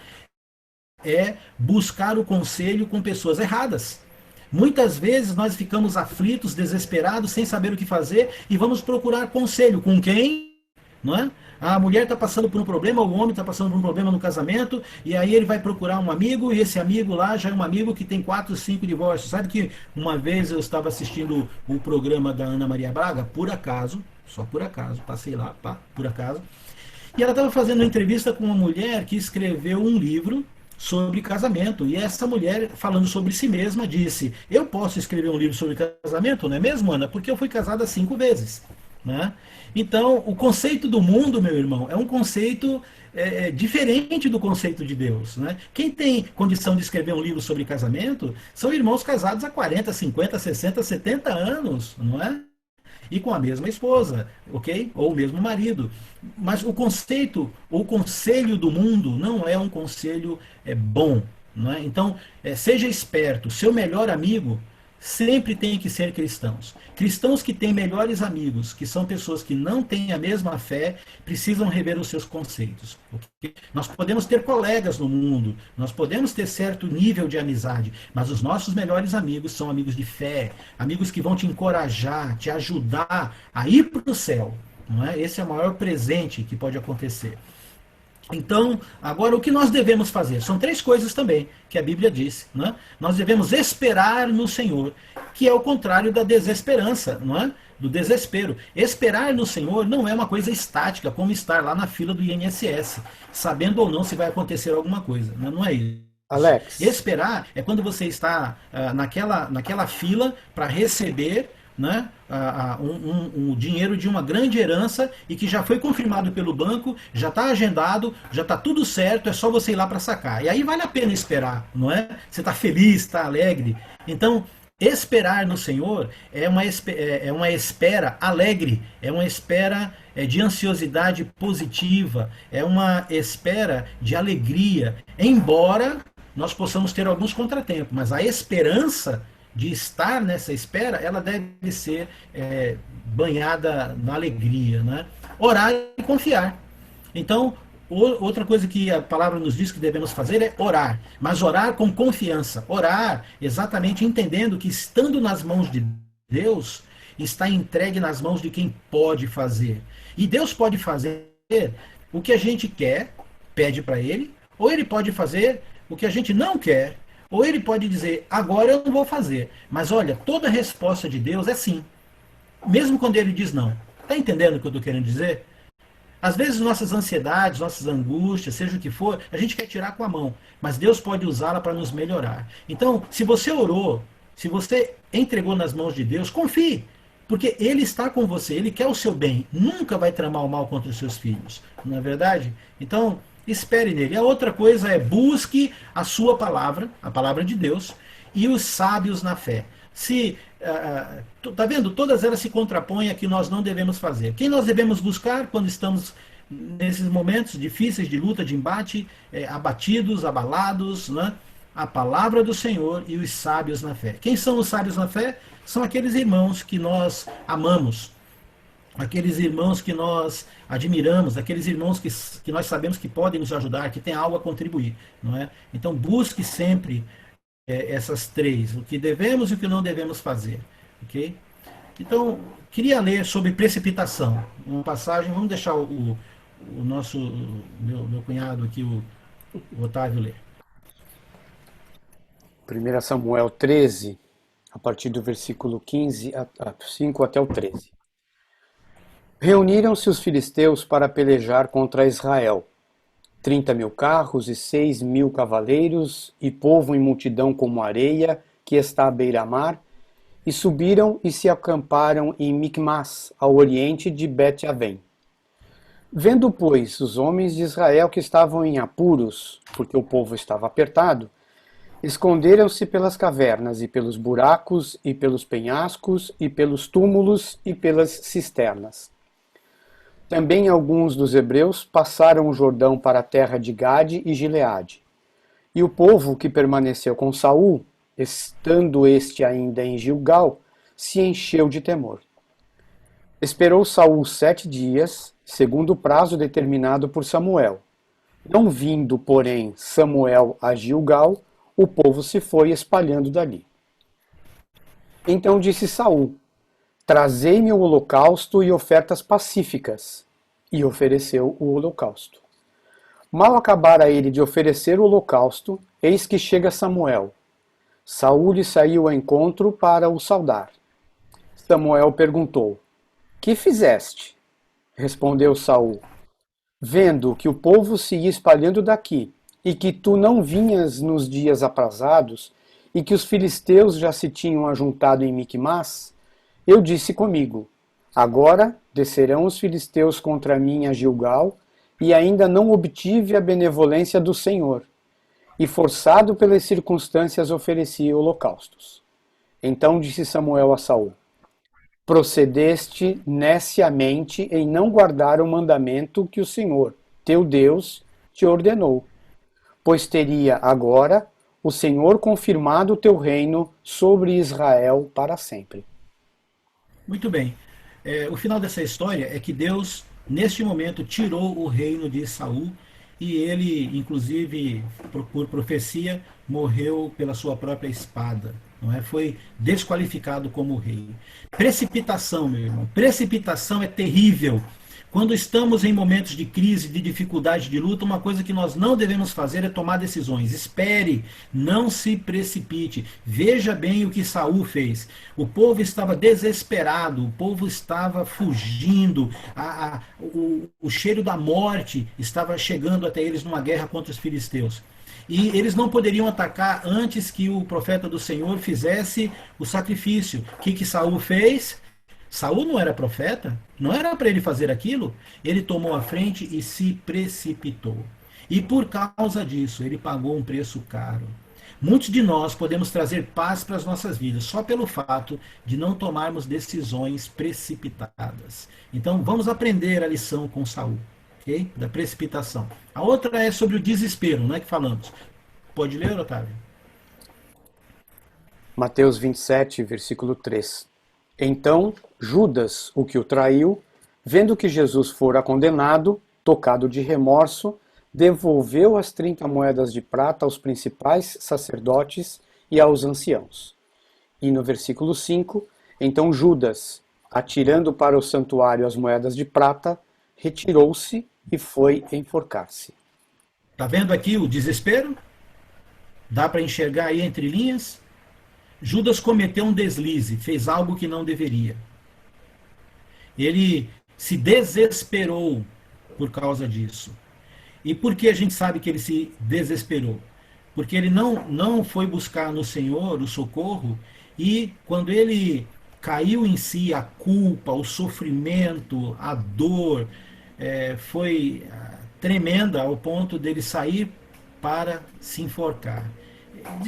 é buscar o conselho com pessoas erradas. Muitas vezes nós ficamos aflitos, desesperados, sem saber o que fazer e vamos procurar conselho. Com quem? Não é? A mulher está passando por um problema, o homem está passando por um problema no casamento, e aí ele vai procurar um amigo, e esse amigo lá já é um amigo que tem 4, 5 divórcios. Sabe que uma vez eu estava assistindo o programa da Ana Maria Braga, por acaso, só por acaso, passei lá, por acaso, e ela estava fazendo uma entrevista com uma mulher que escreveu um livro sobre casamento. E essa mulher, falando sobre si mesma, disse: eu posso escrever um livro sobre casamento, não é mesmo, Ana? Porque eu fui casada 5 vezes. Né? Então, o conceito do mundo, meu irmão, é um conceito diferente do conceito de Deus. Né? Quem tem condição de escrever um livro sobre casamento são irmãos casados há 40, 50, 60, 70 anos, não é? E com a mesma esposa, ok? Ou o mesmo marido. Mas o conceito, o conselho do mundo não é um conselho bom. Não é? Então, seja esperto. Seu melhor amigo sempre tem que ser cristãos. Cristãos que têm melhores amigos, que são pessoas que não têm a mesma fé, precisam rever os seus conceitos. Okay? Nós podemos ter colegas no mundo, nós podemos ter certo nível de amizade, mas os nossos melhores amigos são amigos de fé, amigos que vão te encorajar, te ajudar a ir para o céu. Não é? Esse é o maior presente que pode acontecer. Então, agora o que nós devemos fazer? São três coisas também que a Bíblia diz. Né? Nós devemos esperar no Senhor, que é o contrário da desesperança, não é? Do desespero. Esperar no Senhor não é uma coisa estática, como estar lá na fila do INSS, sabendo ou não se vai acontecer alguma coisa. Né? Não é isso. Alex, Esperar é quando você está naquela fila para receber, né, um dinheiro de uma grande herança e que já foi confirmado pelo banco, já está agendado, já está tudo certo, é só você ir lá para sacar. E aí vale a pena esperar, não é? Você está feliz, está alegre. Então, esperar no Senhor é uma espera alegre, é uma espera de ansiosidade positiva, é uma espera de alegria, embora nós possamos ter alguns contratempos, mas a esperança de estar nessa espera, ela deve ser banhada na alegria, né? Orar e confiar. Então, outra coisa que a palavra nos diz que devemos fazer é orar, mas orar com confiança, orar exatamente entendendo que estando nas mãos de Deus, está entregue nas mãos de quem pode fazer. E Deus pode fazer o que a gente quer, pede para Ele, ou Ele pode fazer o que a gente não quer, ou Ele pode dizer, agora eu não vou fazer. Mas olha, toda resposta de Deus é sim, mesmo quando Ele diz não. Está entendendo o que eu estou querendo dizer? Às vezes nossas ansiedades, nossas angústias, seja o que for, a gente quer tirar com a mão, mas Deus pode usá-la para nos melhorar. Então, se você orou, se você entregou nas mãos de Deus, confie, porque Ele está com você, Ele quer o seu bem, nunca vai tramar o mal contra os seus filhos, não é verdade? Então, espere nele. A outra coisa é busque a sua palavra, a palavra de Deus, e os sábios na fé. Tá vendo? Todas elas se contrapõem a que nós não devemos fazer. Quem nós devemos buscar quando estamos nesses momentos difíceis de luta, de embate, abatidos, abalados, né? A palavra do Senhor e os sábios na fé. Quem são os sábios na fé? São aqueles irmãos que nós amamos, aqueles irmãos que nós admiramos, aqueles irmãos que nós sabemos que podem nos ajudar, que têm algo a contribuir, não é? Então busque sempre essas três, o que devemos e o que não devemos fazer, ok? Então, queria ler sobre precipitação, uma passagem, vamos deixar meu cunhado aqui, o Otávio, ler. 1 Samuel 13, a partir do versículo 5 até o 13. Reuniram-se os filisteus para pelejar contra Israel. 30.000 carros e 6.000 cavaleiros, e povo em multidão como areia, que está à beira-mar, e subiram e se acamparam em Micmas, ao oriente de Bet-Avém. Vendo, pois, os homens de Israel que estavam em apuros, porque o povo estava apertado, esconderam-se pelas cavernas, e pelos buracos, e pelos penhascos, e pelos túmulos, e pelas cisternas. Também alguns dos hebreus passaram o Jordão para a terra de Gade e Gileade. E o povo que permaneceu com Saul, estando este ainda em Gilgal, se encheu de temor. Esperou Saul 7 dias, segundo o prazo determinado por Samuel. Não vindo, porém, Samuel a Gilgal, o povo se foi espalhando dali. Então disse Saul: Trazei-me o holocausto e ofertas pacíficas. E ofereceu o holocausto. Mal acabara ele de oferecer o holocausto, eis que chega Samuel. Saul lhe saiu ao encontro para o saudar. Samuel perguntou: Que fizeste? Respondeu Saul: Vendo que o povo se ia espalhando daqui, e que tu não vinhas nos dias aprazados, e que os filisteus já se tinham ajuntado em Micmas, eu disse comigo: Agora descerão os filisteus contra mim a Gilgal, e ainda não obtive a benevolência do Senhor. E forçado pelas circunstâncias ofereci holocaustos. Então disse Samuel a Saul: Procedeste neciamente em não guardar o mandamento que o Senhor, teu Deus, te ordenou. Pois teria agora o Senhor confirmado o teu reino sobre Israel para sempre. Muito bem. O final dessa história é que Deus, neste momento, tirou o reino de Saul e ele, inclusive, por profecia, morreu pela sua própria espada. Não é? Foi desqualificado como rei. Precipitação, meu irmão. Precipitação é terrível. Quando estamos em momentos de crise, de dificuldade, de luta, uma coisa que nós não devemos fazer é tomar decisões. Espere, não se precipite. Veja bem o que Saul fez. O povo estava desesperado, o povo estava fugindo, o cheiro da morte estava chegando até eles numa guerra contra os filisteus. E eles não poderiam atacar antes que o profeta do Senhor fizesse o sacrifício. O que Saul fez? Saul não era profeta, não era para ele fazer aquilo. Ele tomou a frente e se precipitou. E por causa disso, ele pagou um preço caro. Muitos de nós podemos trazer paz para as nossas vidas só pelo fato de não tomarmos decisões precipitadas. Então vamos aprender a lição com Saul, ok? Da precipitação. A outra é sobre o desespero, não é que falamos. Pode ler, Otávio? Mateus 27, versículo 3. Então Judas, o que o traiu, vendo que Jesus fora condenado, tocado de remorso, devolveu as 30 moedas de prata aos principais sacerdotes e aos anciãos. E no versículo 5, então Judas, atirando para o santuário as moedas de prata, retirou-se e foi enforcar-se. Está vendo aqui o desespero? Dá para enxergar aí entre linhas? Judas cometeu um deslize, fez algo que não deveria. Ele se desesperou por causa disso. E por que a gente sabe que ele se desesperou? Porque ele não foi buscar no Senhor o socorro, e quando ele caiu em si, a culpa, o sofrimento, a dor, foi tremenda ao ponto dele sair para se enforcar.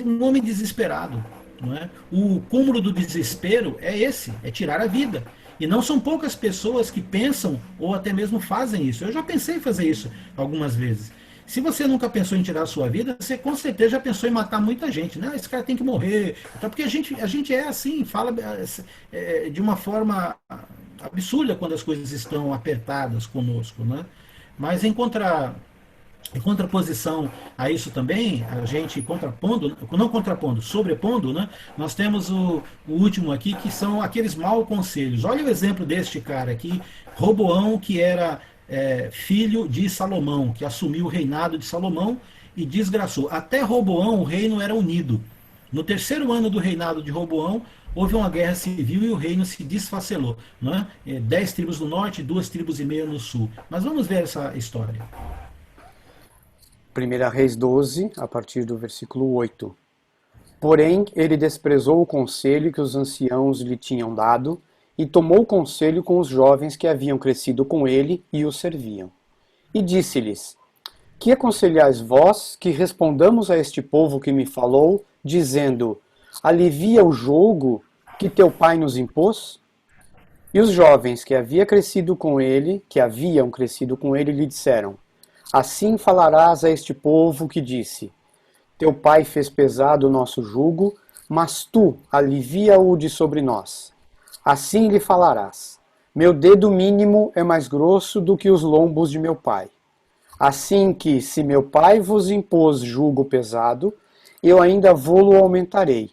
Um homem desesperado. Não é? O cúmulo do desespero é esse, é tirar a vida. E não são poucas pessoas que pensam ou até mesmo fazem isso. Eu já pensei em fazer isso algumas vezes. Se você nunca pensou em tirar a sua vida, você com certeza já pensou em matar muita gente. Né? Esse cara tem que morrer. Então, porque a gente é assim, fala de uma forma absurda quando as coisas estão apertadas conosco. Né? Mas em contraposição a isso também, a gente sobrepondo, né, nós temos o último aqui, que são aqueles maus conselhos. Olha o exemplo deste cara aqui, Roboão, que era filho de Salomão, que assumiu o reinado de Salomão e desgraçou. Até Roboão o reino era unido. No terceiro ano do reinado de Roboão, houve uma guerra civil e o reino se desfacelou. Né? 10 tribos no norte e 2,5 tribos no sul. Mas vamos ver essa história. 1 Reis 12, a partir do versículo 8. Porém, ele desprezou o conselho que os anciãos lhe tinham dado e tomou conselho com os jovens que haviam crescido com ele e o serviam. E disse-lhes: Que aconselhais vós que respondamos a este povo que me falou, dizendo: Alivia o jugo que teu pai nos impôs? E os jovens que haviam crescido com ele, lhe disseram: Assim falarás a este povo que disse: Teu pai fez pesado o nosso jugo, mas tu alivia-o de sobre nós. Assim lhe falarás: Meu dedo mínimo é mais grosso do que os lombos de meu pai. Assim que, se meu pai vos impôs jugo pesado, eu ainda vô-lo aumentarei.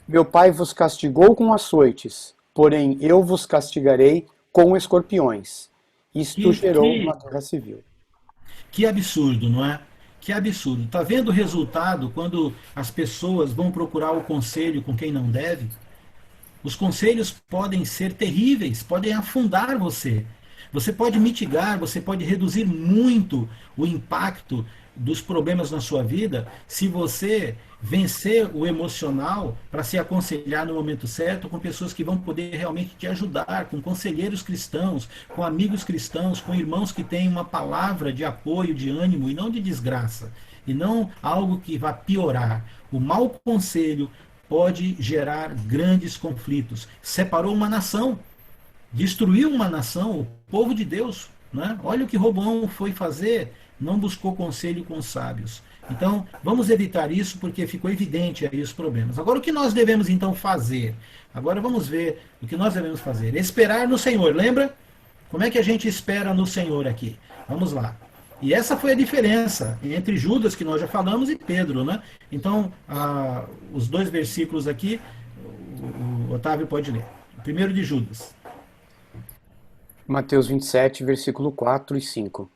Meu pai vos castigou com açoites, porém eu vos castigarei com escorpiões. Isto gerou uma guerra civil. Que absurdo, não é? Que absurdo. Está vendo o resultado quando as pessoas vão procurar o conselho com quem não deve? Os conselhos podem ser terríveis, podem afundar você. Você pode mitigar, você pode reduzir muito o impacto dos problemas na sua vida se você vencer o emocional para se aconselhar no momento certo com pessoas que vão poder realmente te ajudar, com conselheiros cristãos, com amigos cristãos, com irmãos que têm uma palavra de apoio, de ânimo e não de desgraça, e não algo que vá piorar. O mau conselho pode gerar grandes conflitos. Separou uma nação, destruiu uma nação, o povo de Deus. Né? Olha o que Roboão foi fazer, não buscou conselho com os sábios. Então, vamos evitar isso porque ficou evidente aí os problemas. Agora, o que nós devemos então fazer? Agora vamos ver o que nós devemos fazer. Esperar no Senhor, lembra? Como é que a gente espera no Senhor aqui? Vamos lá. E essa foi a diferença entre Judas, que nós já falamos, e Pedro, né? Então, os dois versículos aqui, o Otávio pode ler. O primeiro de Judas. Mateus 27, versículo 4 e 5.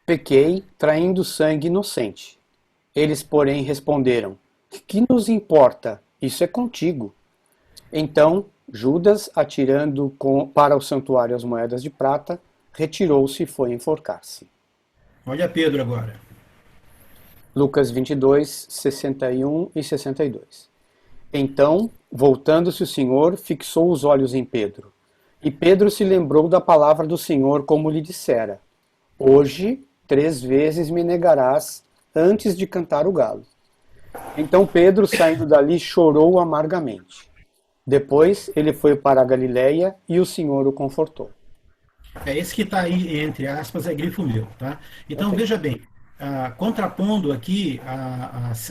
Pequei, traindo sangue inocente. Eles, porém, responderam: que nos importa? Isso é contigo. Então, Judas, atirando para o santuário as moedas de prata, retirou-se e foi enforcar-se. Olha Pedro agora. Lucas 22, 61 e 62. Então, voltando-se o Senhor, fixou os olhos em Pedro. E Pedro se lembrou da palavra do Senhor, como lhe dissera: hoje 3 vezes me negarás antes de cantar o galo. Então Pedro, saindo dali, chorou amargamente. Depois ele foi para a Galiléia e o Senhor o confortou. É esse que está aí, entre aspas, é grifo meu, tá? Então, Ok. veja bem, contrapondo aqui,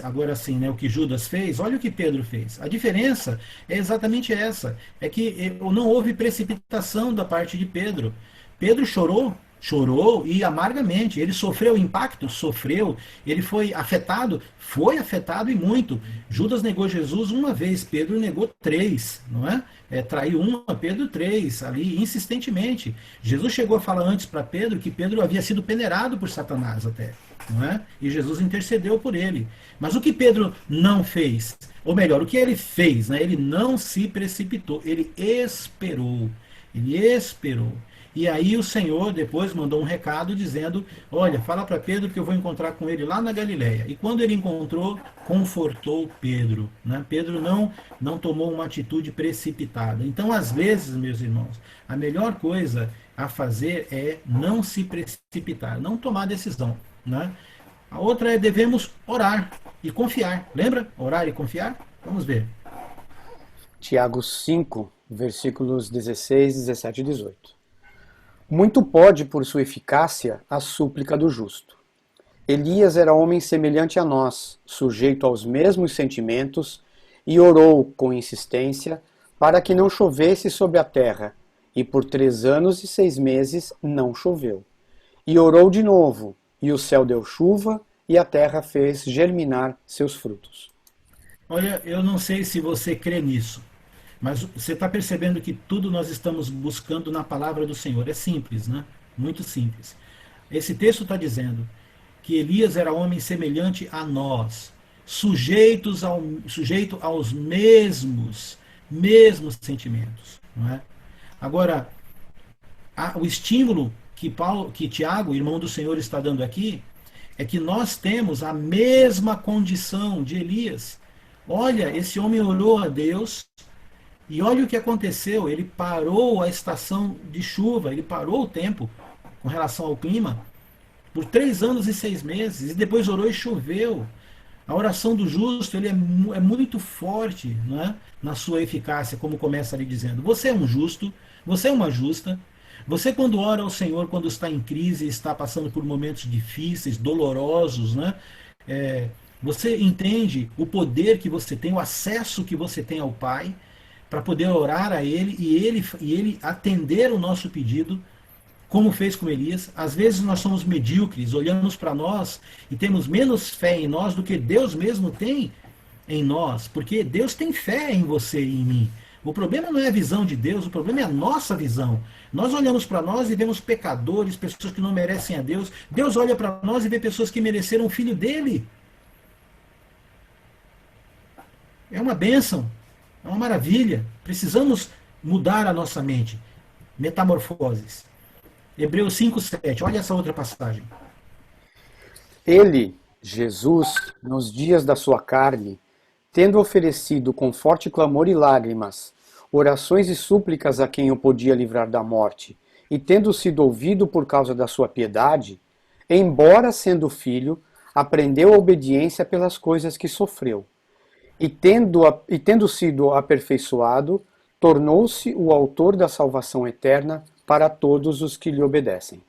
agora sim, né, o que Judas fez, olha o que Pedro fez. A diferença é exatamente essa, é que não houve precipitação da parte de Pedro. Pedro chorou, chorou e amargamente. Ele sofreu impacto? Sofreu. Ele foi afetado? Foi afetado e muito. Judas negou Jesus uma vez, Pedro negou 3, não é? Traiu uma, Pedro 3, ali insistentemente. Jesus chegou a falar antes para Pedro que Pedro havia sido peneirado por Satanás até. Não é? E Jesus intercedeu por ele. Mas o que Pedro não fez? Ou melhor, o que ele fez? Né? Ele não se precipitou, ele esperou. Ele esperou. E aí o Senhor depois mandou um recado dizendo: olha, fala para Pedro que eu vou encontrar com ele lá na Galiléia. E quando ele encontrou, confortou Pedro. Né? Pedro não tomou uma atitude precipitada. Então, às vezes, meus irmãos, a melhor coisa a fazer é não se precipitar, não tomar decisão. Né? A outra é devemos orar e confiar. Lembra? Orar e confiar? Vamos ver. Tiago 5, versículos 16, 17 e 18. Muito pode, por sua eficácia, a súplica do justo. Elias era homem semelhante a nós, sujeito aos mesmos sentimentos, e orou com insistência para que não chovesse sobre a terra, e por 3 anos e 6 meses não choveu. E orou de novo, e o céu deu chuva, e a terra fez germinar seus frutos. Olha, eu não sei se você crê nisso, mas você está percebendo que tudo nós estamos buscando na palavra do Senhor. É simples, né? Muito simples. Esse texto está dizendo que Elias era homem semelhante a nós, sujeito aos mesmos sentimentos. Não é? Agora, o estímulo que Tiago, irmão do Senhor, está dando aqui, é que nós temos a mesma condição de Elias. Olha, esse homem orou a Deus e olha o que aconteceu. Ele parou a estação de chuva, ele parou o tempo com relação ao clima por 3 anos e 6 meses, e depois orou e choveu. A oração do justo ele é muito forte, não é? Na sua eficácia, como começa ali dizendo. Você é um justo, você é uma justa. Você, quando ora ao Senhor, quando está em crise, está passando por momentos difíceis, dolorosos, né? Você entende o poder que você tem, o acesso que você tem ao Pai, para poder orar a Ele e Ele atender o nosso pedido, como fez com Elias. Às vezes nós somos medíocres, olhamos para nós e temos menos fé em nós do que Deus mesmo tem em nós, porque Deus tem fé em você e em mim. O problema não é a visão de Deus, o problema é a nossa visão. Nós olhamos para nós e vemos pecadores, pessoas que não merecem a Deus. Deus olha para nós e vê pessoas que mereceram o filho dele. É uma bênção, é uma maravilha. Precisamos mudar a nossa mente. Metamorfoses. Hebreus 5:7. Olha essa outra passagem. Ele, Jesus, nos dias da sua carne, tendo oferecido com forte clamor e lágrimas, orações e súplicas a quem o podia livrar da morte, e tendo sido ouvido por causa da sua piedade, embora sendo filho, aprendeu a obediência pelas coisas que sofreu. E tendo sido aperfeiçoado, tornou-se o autor da salvação eterna para todos os que lhe obedecem.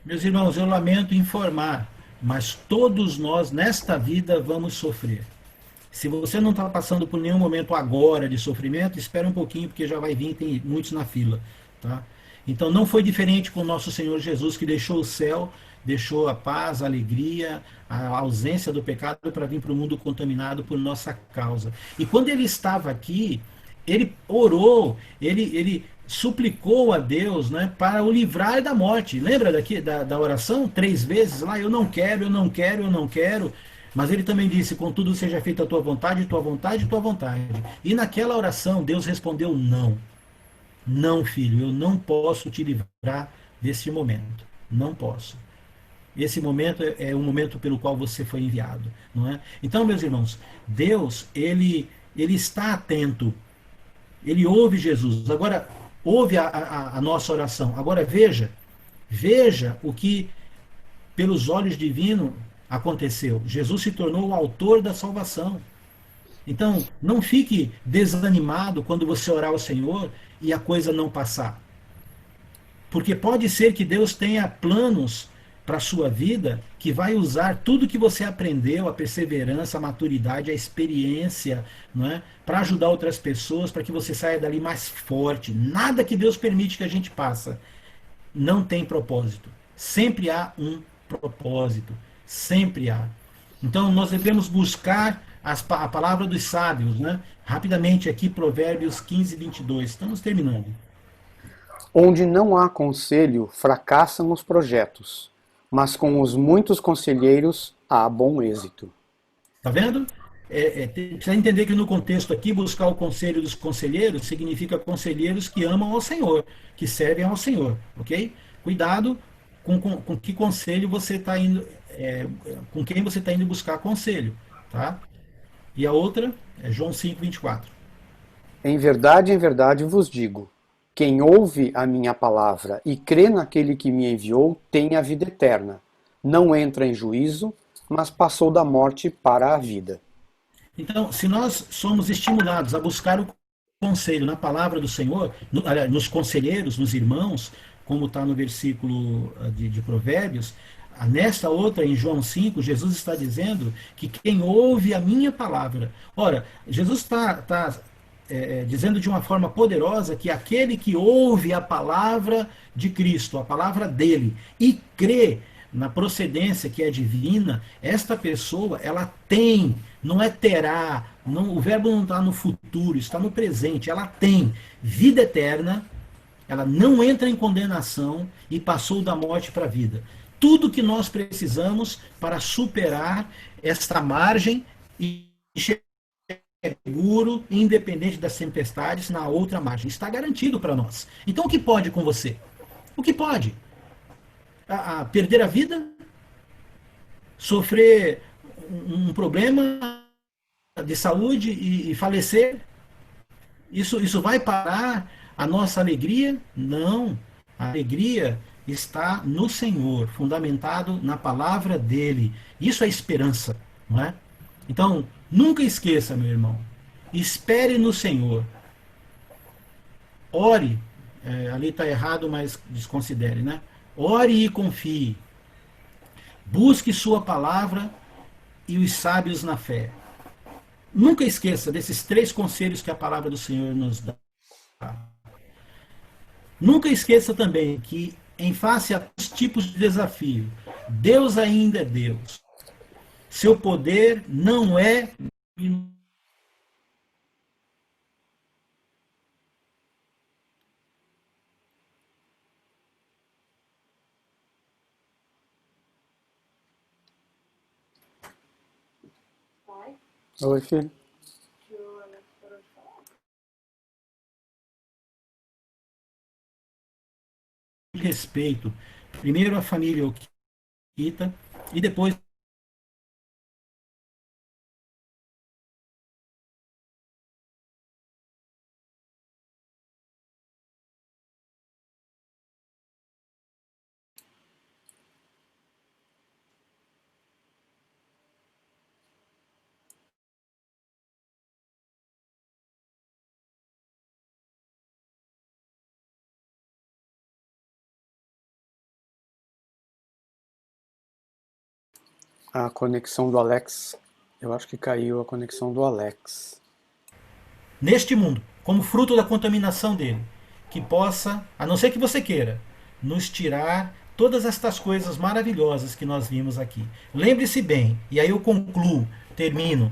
Meus irmãos, eu lamento informar, mas todos nós nesta vida vamos sofrer. Se você não está passando por nenhum momento agora de sofrimento, espera um pouquinho, porque já vai vir, tem muitos na fila. Tá? Então não foi diferente com o nosso Senhor Jesus, que deixou o céu, deixou a paz, a alegria, a ausência do pecado para vir para o mundo contaminado por nossa causa. E quando ele estava aqui, ele orou, ele suplicou a Deus, né, para o livrar da morte. Lembra daqui da oração? 3 vezes lá, eu não quero, eu não quero, eu não quero. Mas ele também disse, contudo seja feita a tua vontade, tua vontade, tua vontade. E naquela oração Deus respondeu não. Não, filho, eu não posso te livrar desse momento. Não posso. Esse momento é o momento pelo qual você foi enviado, não é? Então, meus irmãos, Deus, ele está atento. Ele ouve Jesus. Agora, ouve a nossa oração. Agora veja o que pelos olhos divinos aconteceu. Jesus se tornou o autor da salvação. Então, não fique desanimado quando você orar ao Senhor e a coisa não passar. Porque pode ser que Deus tenha planos para a sua vida que vai usar tudo que você aprendeu, a perseverança, a maturidade, a experiência, não é? Para ajudar outras pessoas, para que você saia dali mais forte. Nada que Deus permite que a gente passe não tem propósito. Sempre há um propósito. Sempre há. Então nós devemos buscar a palavra dos sábios, né? Rapidamente aqui, Provérbios 15, 22. Estamos terminando. Onde não há conselho, fracassam os projetos, mas com os muitos conselheiros há bom êxito. Tá vendo? Precisa entender que no contexto aqui, buscar o conselho dos conselheiros significa conselheiros que amam ao Senhor, que servem ao Senhor, ok? Cuidado com que conselho você está indo, com quem você está indo buscar conselho, tá? E a outra é João 5, 24. Em verdade vos digo, quem ouve a minha palavra e crê naquele que me enviou tem a vida eterna. Não entra em juízo, mas passou da morte para a vida. Então, se nós somos estimulados a buscar o conselho na palavra do Senhor, nos conselheiros, nos irmãos, como está no versículo de Provérbios, nesta outra, em João 5, Jesus está dizendo que quem ouve a minha palavra. Ora, Jesus está dizendo de uma forma poderosa que aquele que ouve a palavra de Cristo, a palavra dele, e crê na procedência que é divina, esta pessoa, ela tem, não é terá, não, o verbo não está no futuro, está no presente, ela tem vida eterna, ela não entra em condenação e passou da morte para a vida. Tudo que nós precisamos para superar esta margem e chegar seguro, independente das tempestades, na outra margem. Está garantido para nós. Então o que pode com você? O que pode? Perder a vida? Sofrer um problema de saúde e falecer? Isso vai parar a nossa alegria? Não. A alegria está no Senhor, fundamentado na palavra dele. Isso é esperança, não é? Então, nunca esqueça, meu irmão, espere no Senhor. Ore, ali está errado, mas desconsidere, né? Ore e confie. Busque sua palavra e os sábios na fé. Nunca esqueça desses 3 conselhos que a palavra do Senhor nos dá. Nunca esqueça também que, em face a todos os tipos de desafio, Deus ainda é Deus. Seu poder não é Oi, filho. respeito. Primeiro a família Okita e depois A conexão do Alex. Eu acho que caiu a conexão do Alex. neste mundo, como fruto da contaminação dele, que possa, a não ser que você queira, nos tirar todas estas coisas maravilhosas que nós vimos aqui. Lembre-se bem, e aí eu concluo, termino.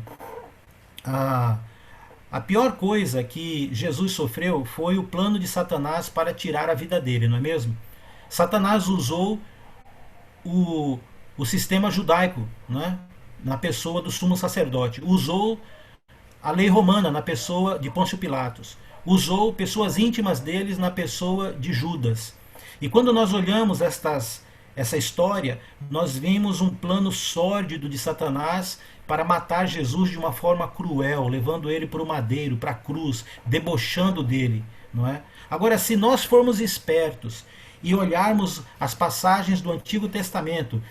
A pior coisa que Jesus sofreu foi o plano de Satanás para tirar a vida dele, não é mesmo? Satanás usou o, o sistema judaico, né, na pessoa do sumo sacerdote. Usou a lei romana na pessoa de Pôncio Pilatos. Usou pessoas íntimas deles na pessoa de Judas. E quando nós olhamos essa história, nós vimos um plano sórdido de Satanás para matar Jesus de uma forma cruel, levando ele para o madeiro, para a cruz, debochando dele, não é? Agora, se nós formos espertos e olharmos as passagens do Antigo Testamento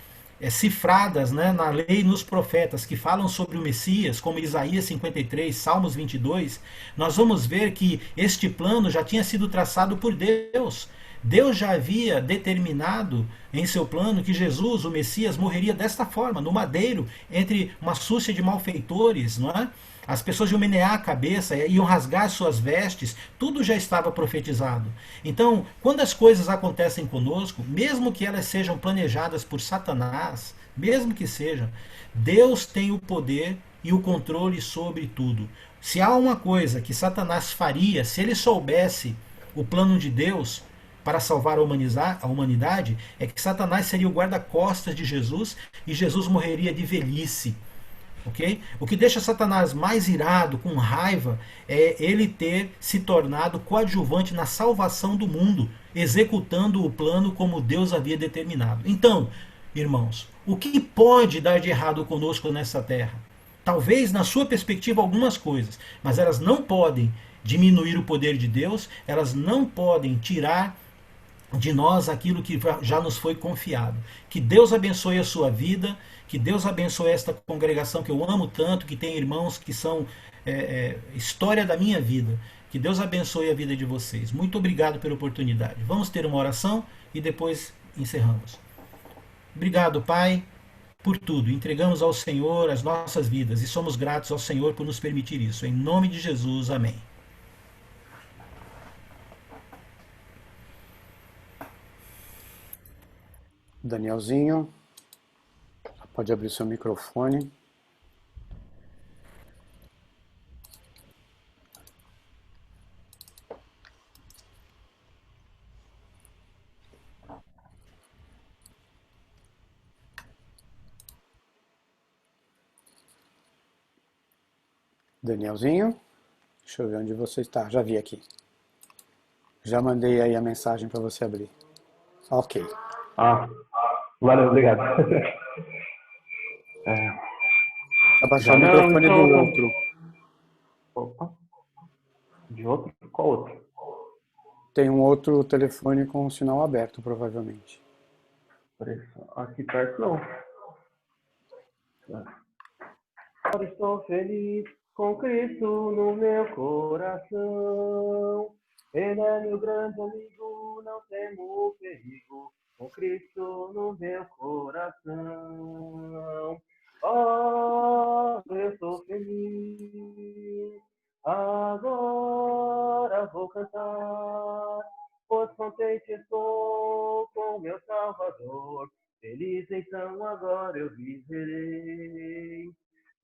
cifradas, né, na lei e nos profetas que falam sobre o Messias, como Isaías 53, Salmos 22, nós vamos ver que este plano já tinha sido traçado por Deus. Deus já havia determinado em seu plano que Jesus, o Messias, morreria desta forma, no madeiro, entre uma súcia de malfeitores, não é? As pessoas iam menear a cabeça, iam rasgar suas vestes, tudo já estava profetizado. Então, quando as coisas acontecem conosco, mesmo que elas sejam planejadas por Satanás, mesmo que sejam, Deus tem o poder e o controle sobre tudo. Se há uma coisa que Satanás faria, se ele soubesse o plano de Deus para salvar a humanidade, é que Satanás seria o guarda-costas de Jesus e Jesus morreria de velhice. Okay? O que deixa Satanás mais irado, com raiva, é ele ter se tornado coadjuvante na salvação do mundo, executando o plano como Deus havia determinado. Então, irmãos, o que pode dar de errado conosco nessa terra? Talvez, na sua perspectiva, algumas coisas, mas elas não podem diminuir o poder de Deus, elas não podem tirar de nós aquilo que já nos foi confiado. Que Deus abençoe a sua vida, que Deus abençoe esta congregação que eu amo tanto, que tem irmãos que são história da minha vida. Que Deus abençoe a vida de vocês. Muito obrigado pela oportunidade. Vamos ter uma oração e depois encerramos. Obrigado, Pai, por tudo. Entregamos ao Senhor as nossas vidas e somos gratos ao Senhor por nos permitir isso. Em nome de Jesus, amém. Danielzinho, pode abrir seu microfone. Danielzinho, deixa eu ver onde você está. Já vi aqui. Já mandei aí a mensagem para você abrir. Ok. Valeu, obrigado. Abaixar o microfone do outro. Opa. De outro? Qual outro? Tem um outro telefone com o sinal aberto, provavelmente. Aqui perto não. Agora estou feliz com Cristo no meu coração. Ele é meu grande amigo, não temo perigo. Com Cristo no meu coração. Oh, eu sou feliz. Agora vou cantar, pois contente estou com meu Salvador. Feliz então agora eu viverei.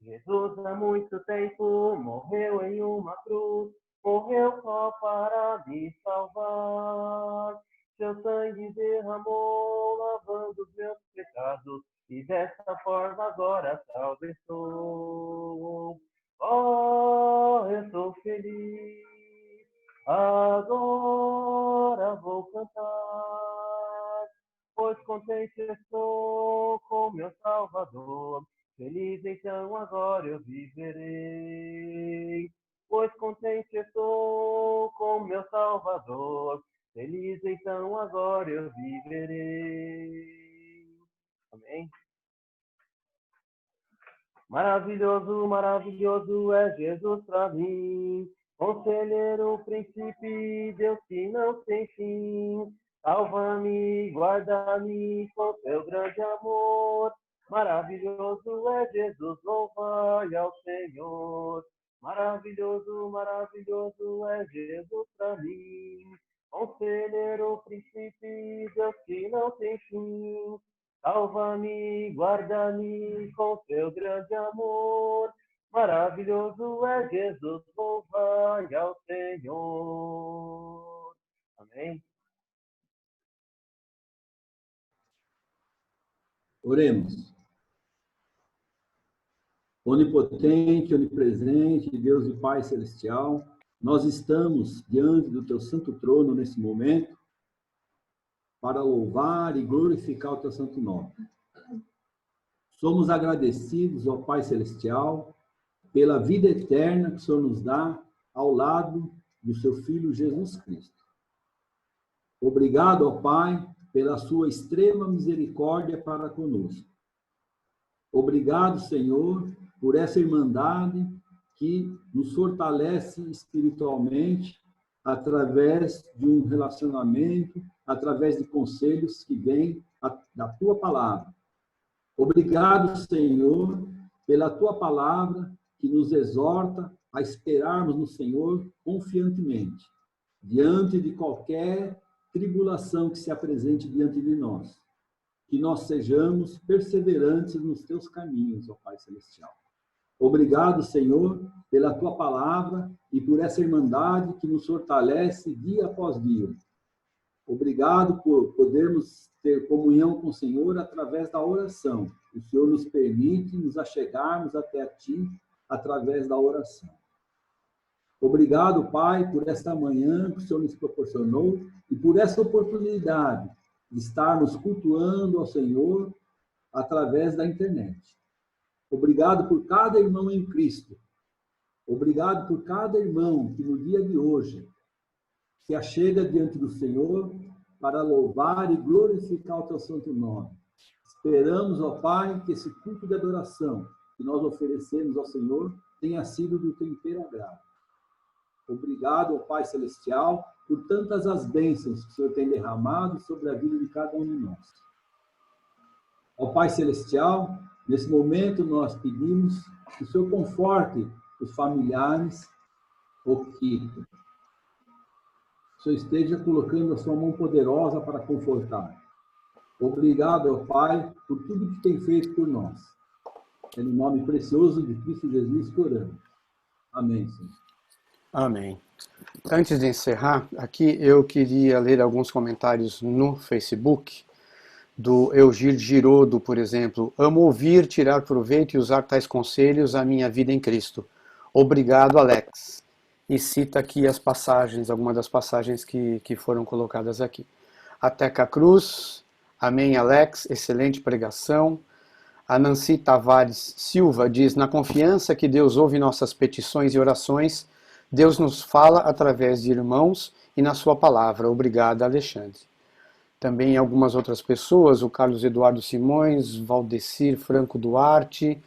Jesus há muito tempo morreu em uma cruz, morreu só para me salvar. Seu sangue derramou, lavando os meus pecados, e dessa forma agora salvo estou. Oh, eu sou feliz, agora vou cantar, pois contente estou com meu Salvador. Feliz então agora eu viverei, pois contente estou com meu Salvador. Feliz então agora eu viverei. Amém. Maravilhoso, maravilhoso é Jesus para mim. Conselheiro, príncipe, Deus que não tem fim. Salva-me, guarda-me com teu grande amor. Maravilhoso é Jesus, louvai ao Senhor. Maravilhoso, maravilhoso é Jesus para mim. Conselheiro, príncipe, Deus que não tem fim. Salva-me, guarda-me com teu grande amor. Maravilhoso é Jesus, louvai ao Senhor. Amém. Oremos. Onipotente, onipresente, Deus e Pai Celestial, nós estamos diante do Teu santo trono nesse momento para louvar e glorificar o Teu santo nome. Somos agradecidos ao Pai Celestial pela vida eterna que o Senhor nos dá ao lado do Seu Filho Jesus Cristo. Obrigado, ó Pai, pela Sua extrema misericórdia para conosco. Obrigado, Senhor, por essa irmandade que nos fortalece espiritualmente através de um relacionamento, através de conselhos que vêm da Tua palavra. Obrigado, Senhor, pela Tua palavra que nos exorta a esperarmos no Senhor confiantemente, diante de qualquer tribulação que se apresente diante de nós. Que nós sejamos perseverantes nos Teus caminhos, ó Pai Celestial. Obrigado, Senhor, pela Tua palavra e por essa irmandade que nos fortalece dia após dia. Obrigado por podermos ter comunhão com o Senhor através da oração. O Senhor nos permite nos achegarmos até a Ti através da oração. Obrigado, Pai, por esta manhã que o Senhor nos proporcionou e por essa oportunidade de estarmos cultuando ao Senhor através da internet. Obrigado por cada irmão em Cristo. Obrigado por cada irmão que no dia de hoje se achega diante do Senhor para louvar e glorificar o Teu santo nome. Esperamos, ó Pai, que esse culto de adoração que nós oferecemos ao Senhor tenha sido do Teu inteiro agrado. Obrigado, ó Pai Celestial, por tantas as bênçãos que o Senhor tem derramado sobre a vida de cada um de nós. Ó Pai Celestial, nesse momento nós pedimos que o Senhor conforte os familiares, que o Senhor esteja colocando a sua mão poderosa para confortar. Obrigado, ó Pai, por tudo que tem feito por nós. É no nome precioso de Cristo Jesus que oramos. Amém, Senhor. Amém. Antes de encerrar, aqui eu queria ler alguns comentários no Facebook do Eugir Girodo, por exemplo. Amo ouvir, tirar proveito e usar tais conselhos à minha vida em Cristo. Obrigado, Alex. E cita aqui as passagens, algumas das passagens que foram colocadas aqui. A Teca Cruz, amém, Alex, excelente pregação. A Nancy Tavares Silva diz, na confiança que Deus ouve nossas petições e orações, Deus nos fala através de irmãos e na sua palavra. Obrigado, Alexandre. Também algumas outras pessoas, o Carlos Eduardo Simões, Valdecir Franco Duarte,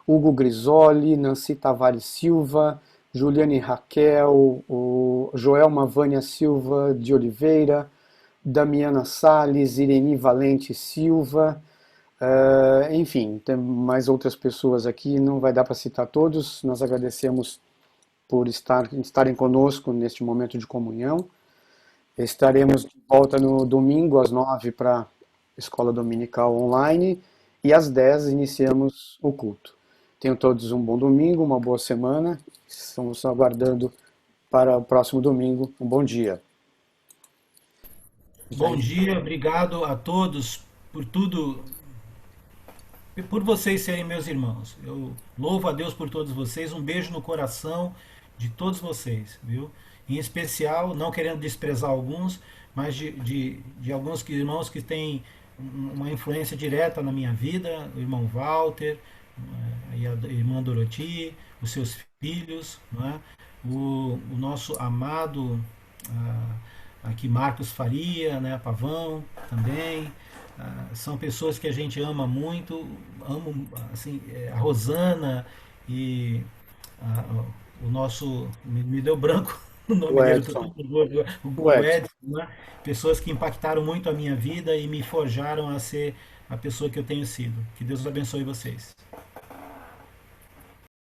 Hugo Grisoli, Nancy Tavares Silva, Juliane Raquel, o Joelma Vânia Silva de Oliveira, Damiana Salles, Ireni Valente Silva, enfim, tem mais outras pessoas aqui, não vai dar para citar todos. Nós agradecemos por estarem conosco neste momento de comunhão. Estaremos de volta no domingo às 9 para a Escola Dominical Online e às 10 iniciamos o culto. Tenham todos um bom domingo, uma boa semana. Estamos aguardando para o próximo domingo. Um bom dia. Bom dia, obrigado a todos por tudo, por vocês serem meus irmãos. Eu louvo a Deus por todos vocês, um beijo no coração de todos vocês, viu? Em especial, não querendo desprezar alguns, mas de alguns irmãos que têm uma influência direta na minha vida, o irmão Walter, e a irmã Doroti, os seus filhos, não é? O nosso amado aqui Marcos Faria, né, Pavão também, são pessoas que a gente ama muito, amo assim, a Rosana e o nosso, me deu branco o nome dele, o Edson, né? Pessoas que impactaram muito a minha vida e me forjaram a ser a pessoa que eu tenho sido. Que Deus abençoe vocês.